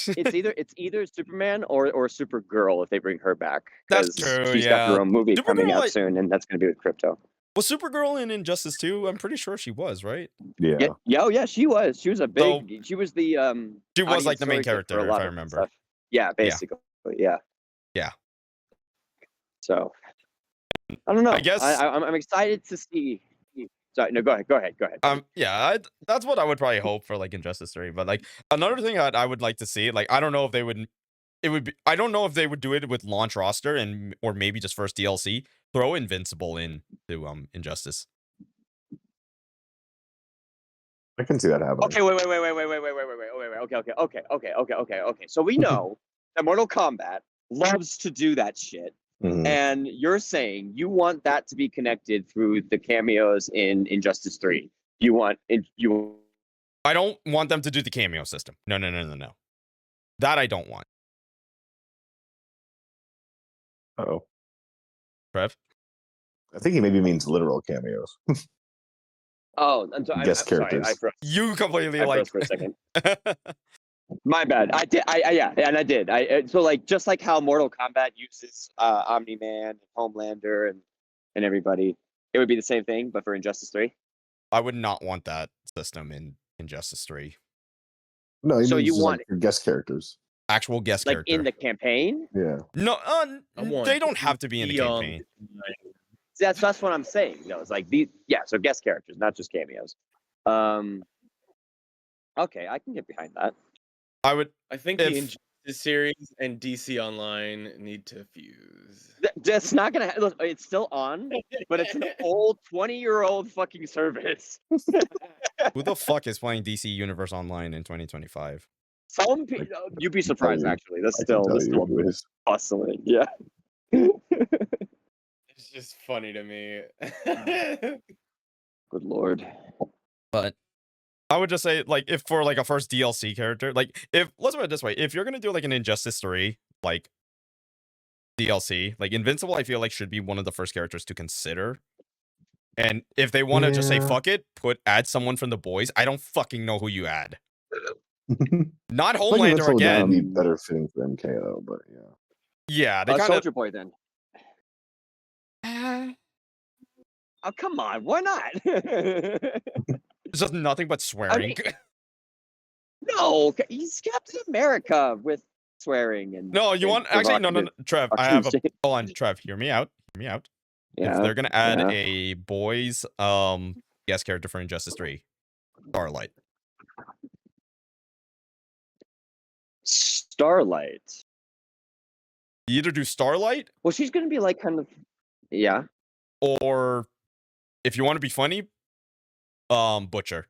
It's either Superman or Supergirl if they bring her back, That's because true, she's got her yeah. own movie coming Supergirl, out soon, and that's going to be with crypto. was Supergirl in Injustice 2? I'm pretty sure she was, right? Yeah. Yeah, she was. She was a So- big. She was the She was like audience the main surrogate for character, a if lot I of remember. stuff. Yeah, basically. Yeah. Yeah. So I don't know. I guess- I'm excited to see. Sorry, no, go ahead. Yeah, that's what I would probably hope for like Injustice 3. But like another thing I would like to see, like I don't know if they would, I don't know if they would do it with launch roster and or maybe just first DLC. Throw Invincible into Injustice. I can see that happening. Okay, wait. Okay. So we know that Mortal Kombat loves to do that shit. Mhm. And you're saying you want that to be connected through the cameos in Injustice 3. I don't want them to do the cameo system. No. That I don't want. Uh-oh. Trev? I think he maybe means literal cameos. Oh, I'm sorry. Guest I'm sorry. characters. I froze. You completely I like froze for a second. My bad. I did. And I did. So like just like how Mortal Kombat uses Omni-Man and Homelander and everybody, it would be the same thing, but for Injustice 3. I would not want that system in Injustice 3. No, he So means you just, want- like, your guest characters. Actual guest Like character. in the campaign. Yeah. No, I want they don't have to be in the beyond campaign. That's what I'm saying. It's like so guest characters, not just cameos. Okay, I can get behind that. I would. I think If- the Injustice series and DC Online need to fuse. That's not gonna. Look, it's still on, but it's an old 20-year-old fucking service. Who the fuck is playing DC Universe Online in 2025? Some people, you'd be surprised. you. Actually, that's I can still tell you who it is. bustling. Yeah. It's just funny to me. Good lord. But I would just say, like, if for like a first DLC character, like let's put it this way, if you're gonna do like an Injustice 3 like DLC, like Invincible, I feel like should be one of the first characters to consider. And if they want to just say Yeah. fuck it, add someone from the boys, I don't fucking know who you add. Not Like Homelander Invincible would again. be better fitting for MK though, but yeah. Yeah, they kind of. Soldier Boy then. Oh come on, why not? It's just nothing but swearing. No, he's Captain America with swearing and. No, you and want actually no, provocative Trev. I have a shit. hold on, Trev. Hear me out. If Yeah. they're gonna add yeah. a boys guest character for Injustice 3, Starlight. Starlight. You either do Starlight, Well, she's gonna be like kind of. Yeah. or if you want to be funny, Butcher.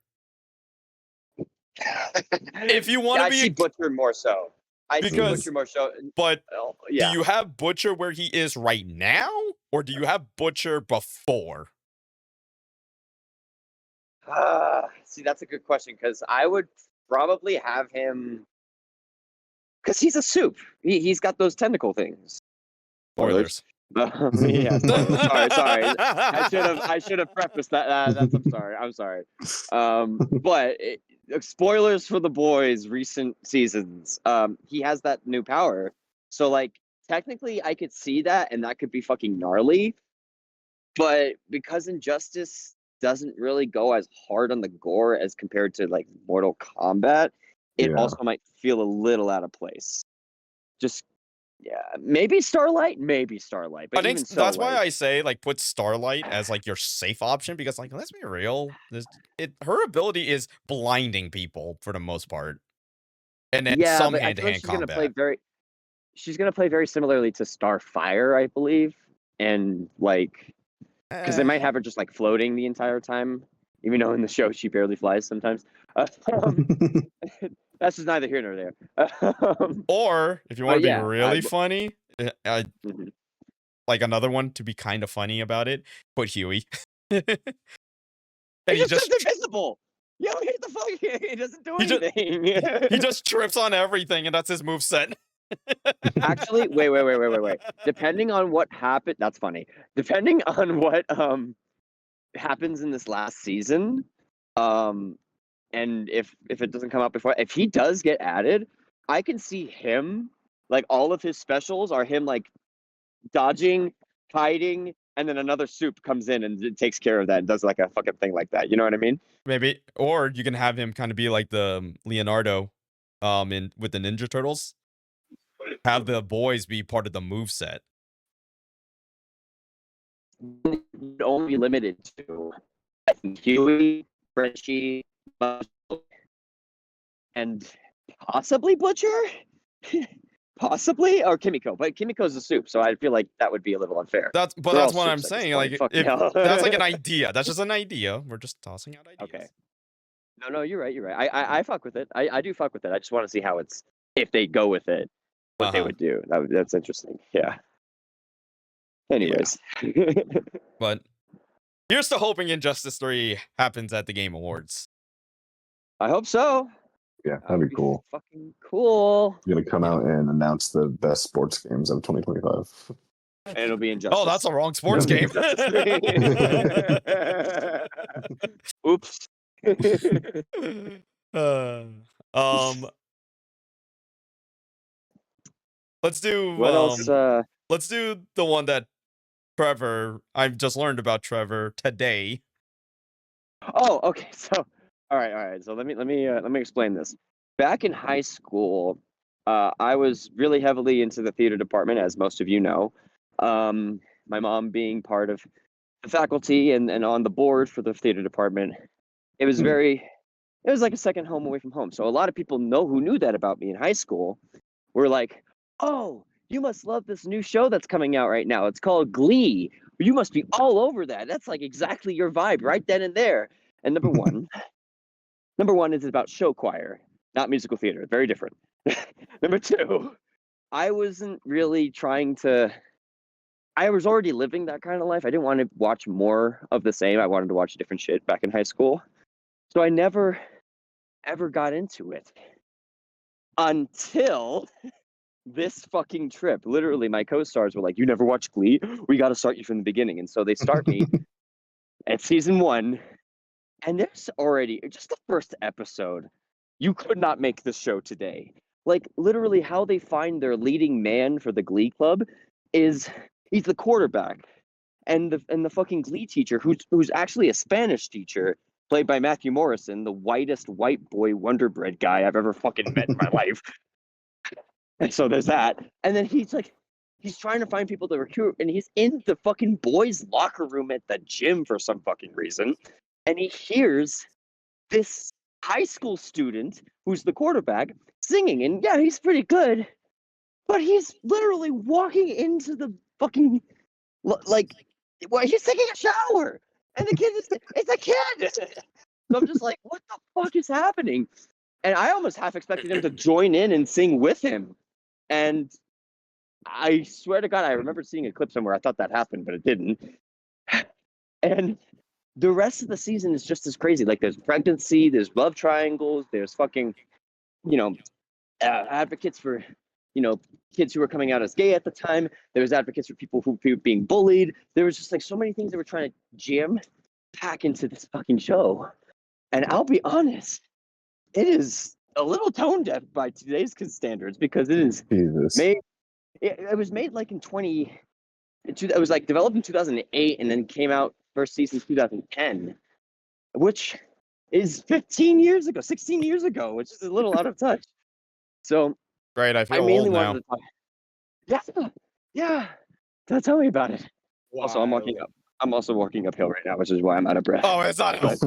If you want I to see be, Butcher more so. I see Because- Butcher more so. but Yeah. do you have Butcher where he is right now, or do you have Butcher before? See, that's a good question because I would probably have him because he's a soup. He's got those tentacle things. Spoilers. Yeah, spoilers. Sorry. I should have prefaced that. I'm sorry. But spoilers for the boys' recent seasons. He has that new power, so like technically I could see that, and that could be fucking gnarly. But because Injustice doesn't really go as hard on the gore as compared to like Mortal Kombat, it Yeah. also might feel a little out of place. Just yeah, maybe Starlight, but I think even so, that's why like, I say like put Starlight as like your safe option because like let's be real, her ability is blinding people for the most part, and then yeah, some but I hand to feel like hand combat. she's gonna play very similarly to Starfire, I believe, and like because they might have her just like floating the entire time, even though in the show she barely flies sometimes. That's just neither here nor there. Or if you want But to be yeah, really funny, mhm. like another one to be kind of funny about it, put Huey. And He just turns invisible. Yo, what the fuck? He doesn't do anything. he just trips on everything, and that's his moveset. Actually, wait. Depending on what happened, that's funny. Depending on what happens in this last season, and if it doesn't come out before, if he does get added, I can see him like all of his specials are him like dodging, hiding, and then another soup comes in and it takes care of that and does like a fucking thing like that. You know what I mean? Maybe, or you can have him kind of be like the Leonardo, in with the Ninja Turtles. Have the boys be part of the moveset. Only limited to I think Huey, Frenchie, and possibly Butcher, possibly or Kimiko. But Kimiko's a soup, so I feel like that would be a little unfair. That's They're that's all what I'm soups at this saying. point. Like Fuck if no. that's like an idea. That's just an idea. We're just tossing out ideas. Okay. No, you're right. I fuck with it. I do fuck with it. I just want to see how it's if they go with it, what they would do. That's interesting. Yeah. Anyways. But here's to hoping Injustice 3 happens at the Game Awards. I hope so. Yeah, that'd be cool. Fucking cool. You're gonna come out and announce the best sports games of 2025. And it'll be Injustice. Oh, that's a wrong sports game. Oops. Let's do what else? Let's do the one that Trevor. I've just learned about Trevor today. Oh, okay. So, all right. So let me explain this. Back in high school, I was really heavily into the theater department, as most of you know. My mom being part of the faculty and on the board for the theater department, it was like a second home away from home. So a lot of people who knew that about me in high school were like, "Oh, you must love this new show that's coming out right now. It's called Glee. You must be all over that. That's like exactly your vibe right then and there." And number one is about show choir, not musical theater. Very different. Number two, I wasn't really trying to. I was already living that kind of life. I didn't want to watch more of the same. I wanted to watch different shit back in high school. So I never, ever got into it until this fucking trip. Literally, my co-stars were like, "You never watched Glee? We got to start you from the beginning." And so they start me at season 1. And there's already just the first episode. You could not make this show today. Like literally how they find their leading man for the Glee club is he's the quarterback. And the fucking Glee teacher who's actually a Spanish teacher played by Matthew Morrison, the whitest white boy Wonder Bread guy I've ever fucking met in my life. And so there's that. And then he's trying to find people to recruit and he's in the fucking boys' locker room at the gym for some fucking reason. And he hears this high school student who's the quarterback singing, and yeah, he's pretty good, but he's literally walking into the fucking he's taking a shower, and the kid it's a kid. So I'm just like, what the fuck is happening? And I almost half expected him to join in and sing with him, and I swear to God, I remember seeing a clip somewhere. I thought that happened, but it didn't. And the rest of the season is just as crazy. Like there's pregnancy, there's love triangles, there's fucking, you know, advocates for, you know, kids who were coming out as gay at the time. There was advocates for people who were being bullied. There was just like so many things that were trying to jam pack into this fucking show. And I'll be honest, it is a little tone deaf by today's standards because it is Jesus. made. It was made like it was like developed in 2008 and then came out first season 2010, which is 15 years ago, 16 years ago, which is a little out of touch. So Great, I I feel mainly old now. wanted to talk. Yeah. Tell me about it. Also, I'm walking Wild. up. I'm also walking uphill right now, which is why I'm out of breath. Oh, it's not. But-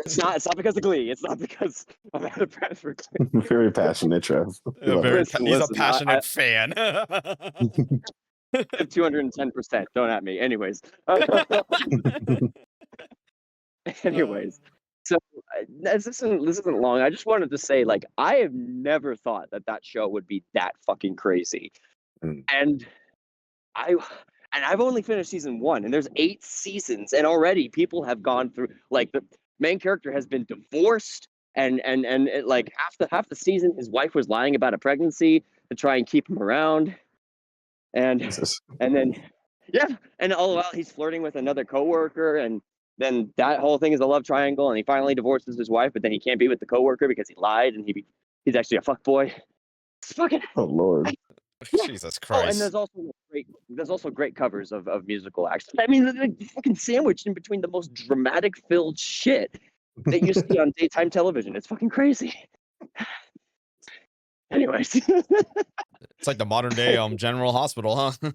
It's not because of Glee. It's not because I'm out of breath for Glee. Very passionate, Trev. Listen, He's a listen, passionate fan. 210%. Don't at me. Anyways. So this isn't long. I just wanted to say, like, I have never thought that show would be that fucking crazy, and I've only finished season 1, and there's 8 seasons, and already people have gone through. Like the main character has been divorced, and like half the season, his wife was lying about a pregnancy to try and keep him around, and Jesus. then and all the while he's flirting with another coworker, and then that whole thing is a love triangle, and he finally divorces his wife, but then he can't be with the coworker because he lied, and he's actually a fuckboy. It's fucking. Oh Lord. Jesus Oh, and Christ. there's also great covers of musical acts. I mean, they're fucking sandwiched in between the most dramatic filled shit that you see on daytime television. It's fucking crazy. Anyways, It's like the modern day General Hospital, huh?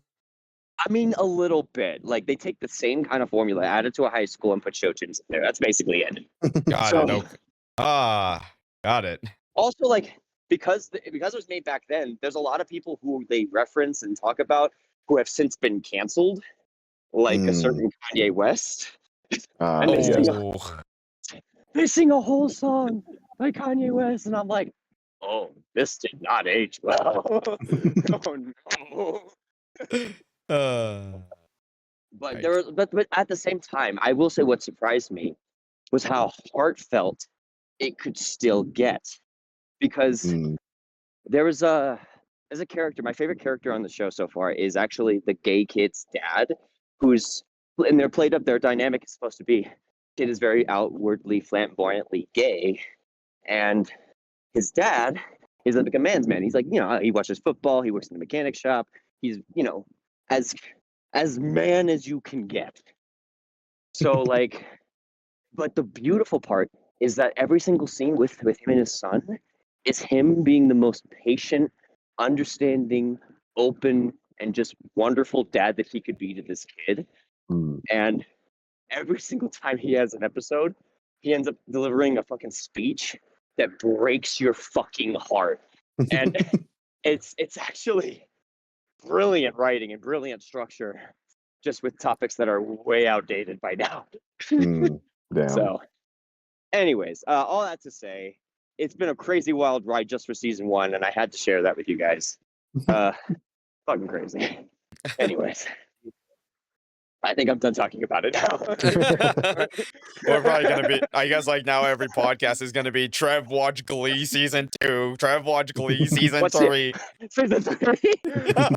I mean, a little bit. Like they take the same kind of formula, add it to a high school, and put shochins in there. That's basically it. Got So- it. Okay. Got it. Also, like because it was made back then, there's a lot of people who they reference and talk about who have since been canceled, like a certain Kanye West. And they sing, Oh, they sing a whole song by Kanye West, and I'm like, oh, this did not age well. Oh no. But Right. there was, but at the same time, I will say what surprised me was how heartfelt it could still get, because there was as a character, my favorite character on the show so far is actually the gay kid's dad, who's and they're played up. Their dynamic is supposed to be kid is very outwardly flamboyantly gay, and his dad is like a man's man. He's like, you know, he watches football, he works in the mechanic shop. He's, you know, as man as you can get. So like, but the beautiful part is that every single scene with him and his son is him being the most patient, understanding, open, and just wonderful dad that he could be to this kid. And every single time he has an episode, he ends up delivering a fucking speech that breaks your fucking heart. And it's actually brilliant writing and brilliant structure, just with topics that are way outdated by now. Damn. So, anyways, all that to say, it's been a crazy wild ride just for season 1, and I had to share that with you guys. Fucking crazy. Anyways, I think I'm done talking about it now. We're probably gonna be. I guess like now every podcast is gonna be Trev watch Glee season 2. Trev watch Glee season What's 3. Season 3.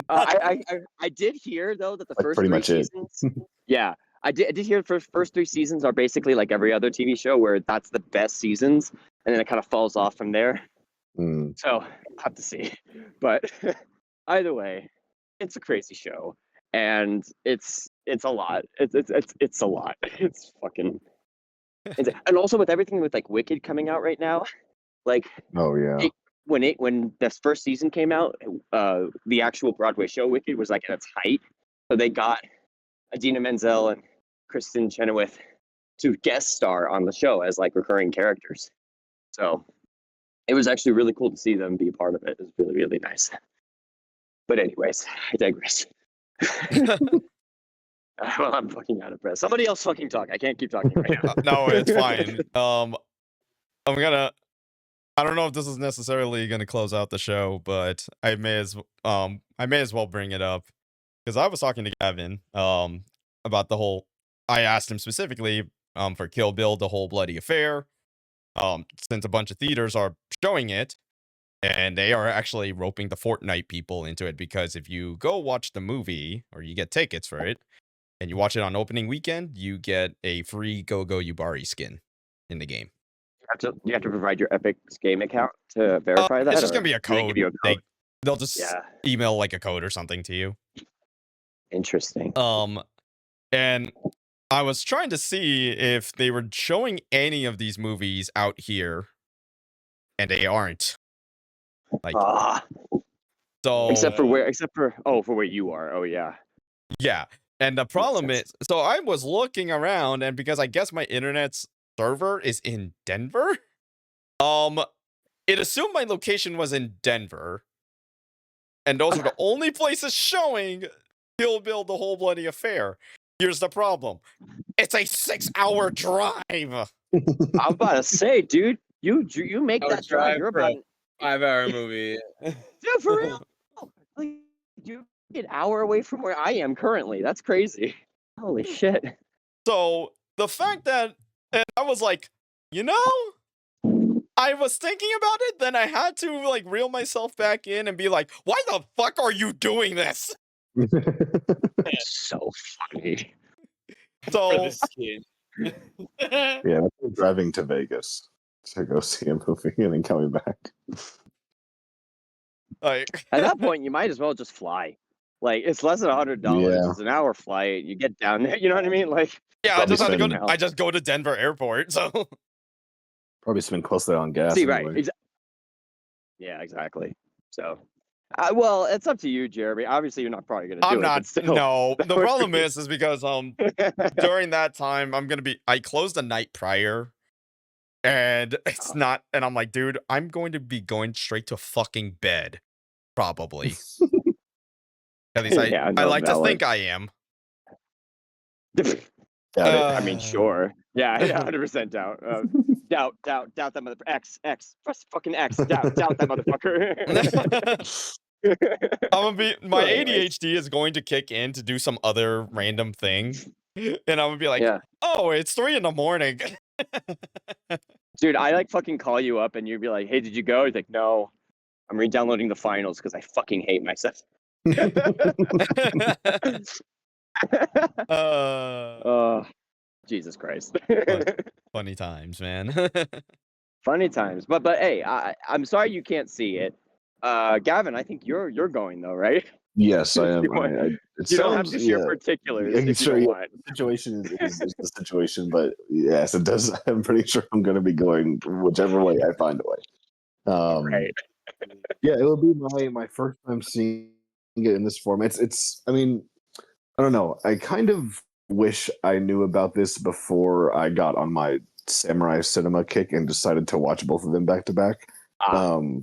I did hear though that the Like, first pretty 3 much it. seasons. Yeah, I did hear the first 3 seasons are basically like every other TV show, where that's the best seasons, and then it kind of falls off from there. So I'll have to see. But either way, it's a crazy show, and it's a lot. It's a lot. It's fucking. And also with everything with like Wicked coming out right now, like Oh yeah. when this first season came out, the actual Broadway show Wicked was like at its height. So they got Idina Menzel and Kristen Chenoweth to guest star on the show as like recurring characters. So it was actually really cool to see them be a part of it. It was really, really nice. But anyways, I digress. Well, I'm fucking out of breath. Somebody else fucking talk. I can't keep talking right now. No, it's fine. I'm gonna. I don't know if this is necessarily gonna close out the show, but I may as well bring it up because I was talking to Gavin about the whole. I asked him specifically for Kill Bill, the whole bloody affair. Since a bunch of theaters are showing it, and they are actually roping the Fortnite people into it, because if you go watch the movie or you get tickets for it and you watch it on opening weekend, you get a free Go-Go Yubari skin in the game. You have to provide your Epic's game account to verify that. It's just or gonna be a do they code. give you a code? They'll just Yeah. email like a code or something to you. Interesting. And I was trying to see if they were showing any of these movies out here, and they aren't. Like, so Except for where? For where you are. Oh yeah. yeah. And the problem sense. is, so I was looking around, and because I guess my internet's server is in Denver, it assumed my location was in Denver, and those are the only places showing Kill Bill, the whole bloody affair. Here's the problem: it's a 6-hour drive. I'm about to say, dude, you make Hour that drive. drive You're for about a 5-hour movie. dude, for real. Like, you're an hour away from where I am currently. That's crazy. Holy shit. So the fact that, and I was like, you know, I was thinking about it, then I had to like reel myself back in and be like, why the fuck are you doing this? So funny. For So the skin. Yeah, I'm driving to Vegas to go see a movie and then coming back. like, At that point, you might as well just fly. Like, it's less than $100. Yeah. It's an hour flight. You get down there. You know what I mean? Like, yeah, I Probably just had to go. spend- I just go to Denver Airport. So Probably spend close there on gas. see, anyway. right? Yeah, exactly. So, well, it's up to you, Jeremy. Obviously, you're not probably gonna do I'm it. not. But still. No, the problem is because during that time I closed the night prior, and it's not. And I'm like, dude, I'm going to be going straight to fucking bed, probably. At least Yeah, I no, like to valid. think I am. Got it. I mean, sure. Yeah, 100% doubt. Doubt that motherfucker. X. Press fucking X. Doubt that motherfucker. I'm gonna be. My Well, anyways. ADHD is going to kick in to do some other random thing, and I'm gonna be like, Yeah. "Oh, it's 3 in the morning." Dude, I like fucking call you up and you'd be like, hey, did you go? He's like, no, I'm re-downloading the finals because I fucking hate myself. Jesus Christ. Funny times, man. Funny times. But hey, I'm sorry you can't see it. Gavin, I think you're going though, right? Yes, I am. You want- It You don't have sounds- to share yeah. particulars Yeah, if you sure, don't yeah. want. The situation is the situation, but yes, it does. I'm pretty sure I'm going to be going whichever way I find a way. Right. Yeah, it will be my first time seeing it in this form. It's. I mean, I don't know. I kind of wish I knew about this before I got on my samurai cinema kick and decided to watch both of them back to back.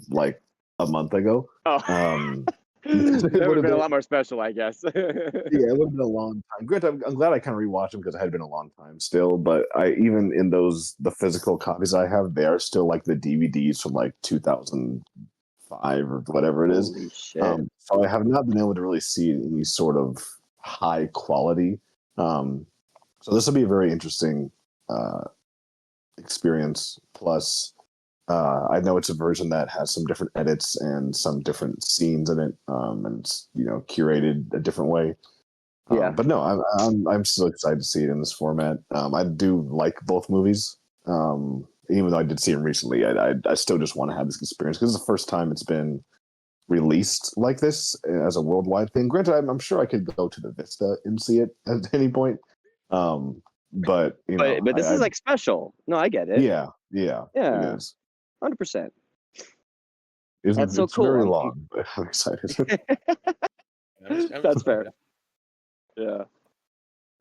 Like a month ago. That would have been a lot more special, I guess. Yeah, it would have been a long time. Granted, I'm glad I kind of rewatched them because it had been a long time still. But even in the physical copies I have, they are still like the DVDs from like 2005 or whatever it is. Holy shit. So I have not been able to really see any sort of high quality. So this will be a very interesting experience. Plus, I know it's a version that has some different edits and some different scenes in it, and it's curated a different way. Yeah. But no, I'm still excited to see it in this format. I do like both movies. Even though I did see them recently, I still just want to have this experience because it's the first time it's been released like this as a worldwide thing. Granted, I'm sure I could go to the Vista and see it at any point. But this is like special. No, I get it. Yeah. It is. 100%. That's so cool. Very long, but I'm excited. That's fair. Yeah.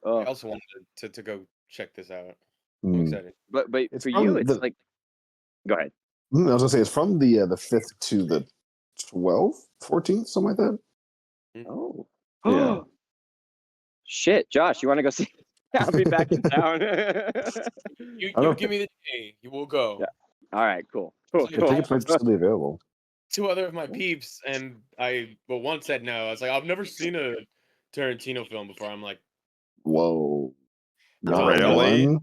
I also wanted to go check this out. I'm Mm. excited. But It's for from you, it's the- like. Go ahead. I was gonna say it's from the 5th to the 12th, 14th, something like that. Oh. Yeah. Shit, Josh, you want to go see? I'll be back in town. You I don't give me the day. You will go. Yeah. All right, cool. Cool. The The cool. tickets might still be available. 2 other of my peeps, and one said no. I was like, I've never seen a Tarantino film before. I'm like, Whoa. Not Really? a one?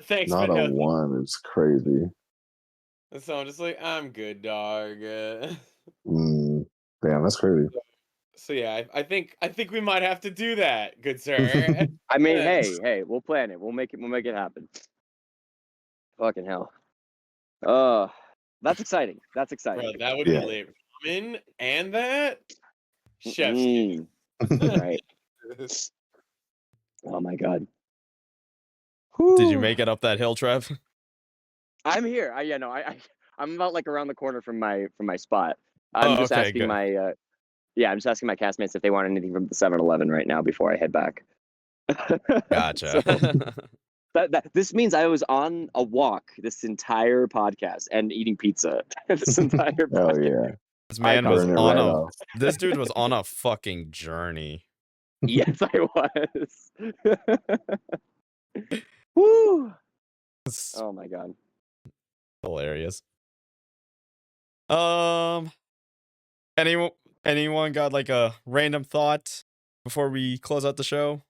Thanks, Not but a no. one. It's crazy. So I'm just like, I'm good, dog. Mm, damn, that's crazy. So yeah, I think we might have to do that, good sir. I mean, hey, we'll plan it. We'll make it happen. Fucking hell. That's exciting. That's Bro, exciting. that would Yeah. be lit. Ramen and that chef's kiss. Right. Oh my god. Did you Whew. make it up that hill, Trev? I'm here. I'm about like around the corner from my spot. I'm Oh, just okay, asking good. my I'm just asking my castmates if they want anything from the 7-Eleven right now before I head back. Gotcha. So this means I was on a walk this entire podcast and eating pizza this entire Oh podcast. yeah. This man was Burn it on right a. off. This dude was on a fucking journey. Yes, I was. Woo! It's Oh my god. hilarious. Anyone, anyone got like a random thought before we close out the show?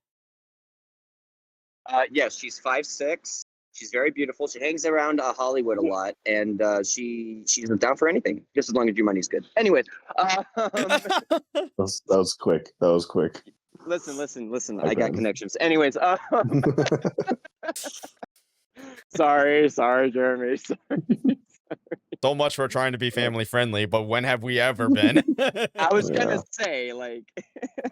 Yes, she's 5'6". She's very beautiful. She hangs around Hollywood a lot, and she's down for anything, just as long as your money's good. Anyways, That was quick. That was quick. listen. Okay. I got connections. Anyways, sorry, Jeremy. Sorry. So much for trying to be family friendly, but when have we ever been? I was Yeah. gonna say, like,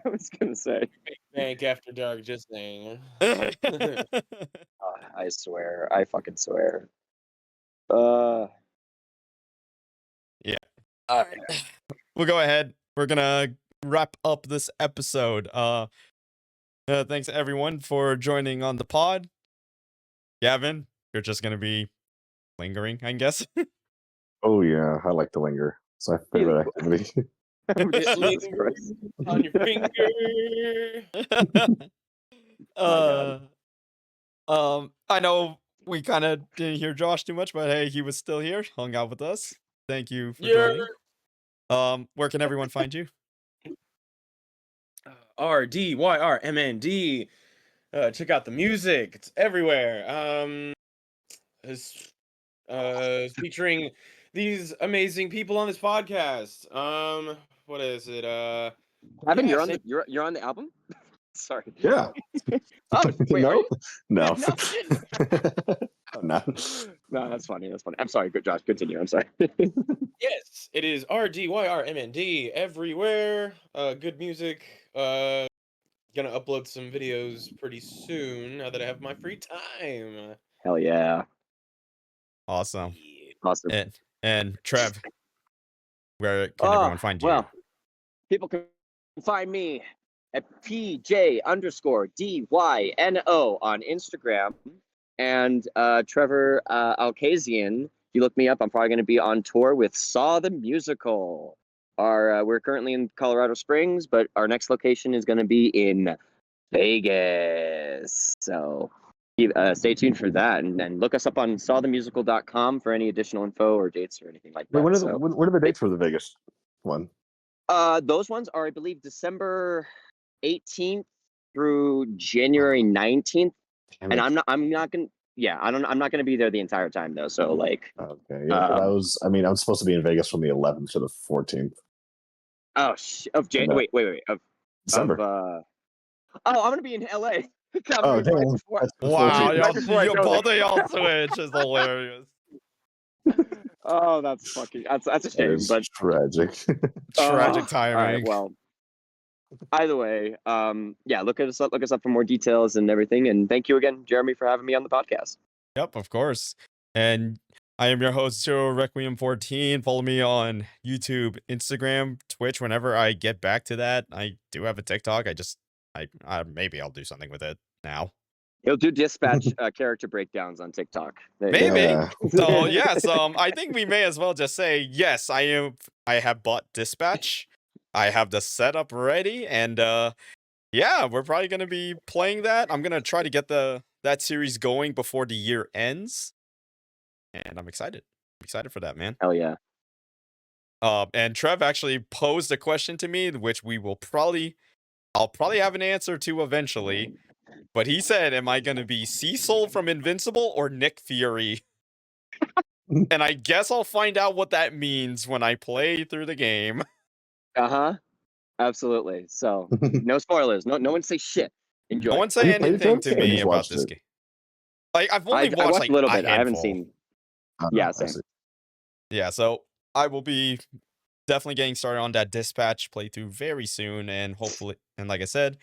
I was gonna say. Bank after dark, just saying. I swear, I fucking swear. Yeah. All right. We'll go ahead. We're gonna wrap up this episode. Thanks everyone for joining on the pod. Gavin, you're just gonna be lingering, I guess. Oh yeah, I like to linger. It's my favorite activity. Just Jesus linger Christ. on your finger. I know we kind of didn't hear Josh too much, but hey, he was still here, hung out with us. Thank you for joining. Where can everyone find you? RDYRMND. Check out the music. It's everywhere. It's featuring these amazing people on this podcast. What is it? Evan, yeah, you're on the album? Sorry. Yeah. Oh, wait, are No? you? No. No, shit. No. No, that's funny. I'm sorry. Good, Josh. Continue. I'm sorry. yes, it is RDYRMND everywhere. Good music. Gonna upload some videos pretty soon now that I have my free time. Hell yeah. Awesome. Yeah. Awesome. And Trev, where can everyone find you? Well, people can find me at PJ_DYNO on Instagram. And Trevor Alkazian, if you look me up, I'm probably going to be on tour with Saw the Musical. We're currently in Colorado Springs, but our next location is going to be in Vegas. So stay tuned for that, and look us up on sawthemusical.com for any additional info or dates or anything like that. Wait, what are the dates for the Vegas one? Those ones are, I believe, December 18th through January 19th. Damn And it. I'm not gonna I'm not gonna be there the entire time though. So like Okay, yeah, I'm supposed to be in Vegas from the 11th to the 14th. Of December. I'm gonna be in LA. Oh, damn. Wow, Right before I go both of there. y'all switch is hilarious. Oh, that's a That shame, is but tragic. Tragic timing. all right, well, either way, look us up for more details and everything. And thank you again, Jeremy, for having me on the podcast. Yep, of course. And I am your host, Zero Requiem 14. Follow me on YouTube, Instagram, Twitch. Whenever I get back to that, I do have a TikTok. I maybe I'll do something with it now. He'll do dispatch character breakdowns on TikTok. Maybe. Yeah. So yes, I think we may as well just say yes. I have bought Dispatch. I have the setup ready, and yeah, we're probably gonna be playing that. I'm gonna try to get that series going before the year ends, and I'm excited. I'm excited for that, man. Hell yeah. And Trev actually posed a question to me, which I'll probably have an answer to eventually. But he said, am I going to be Cecil from Invincible or Nick Fury? And I guess I'll find out what that means when I play through the game. Absolutely. So no spoilers. No one say shit. Enjoy. No one say Have you played it, anything Trev? to Or me just about watched this it? game. Like, I've only I watched like a little a bit. I haven't handful. seen. Yeah, same. Yeah, so I will be definitely getting started on that Dispatch playthrough very soon, and hopefully, and like I said,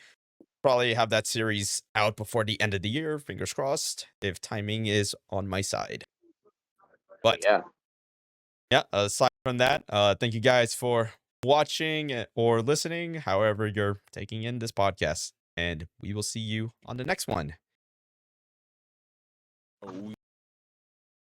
probably have that series out before the end of the year. Fingers crossed, if timing is on my side. But yeah, aside from that, thank you guys for watching or listening, however you're taking in this podcast, and we will see you on the next one. Oh,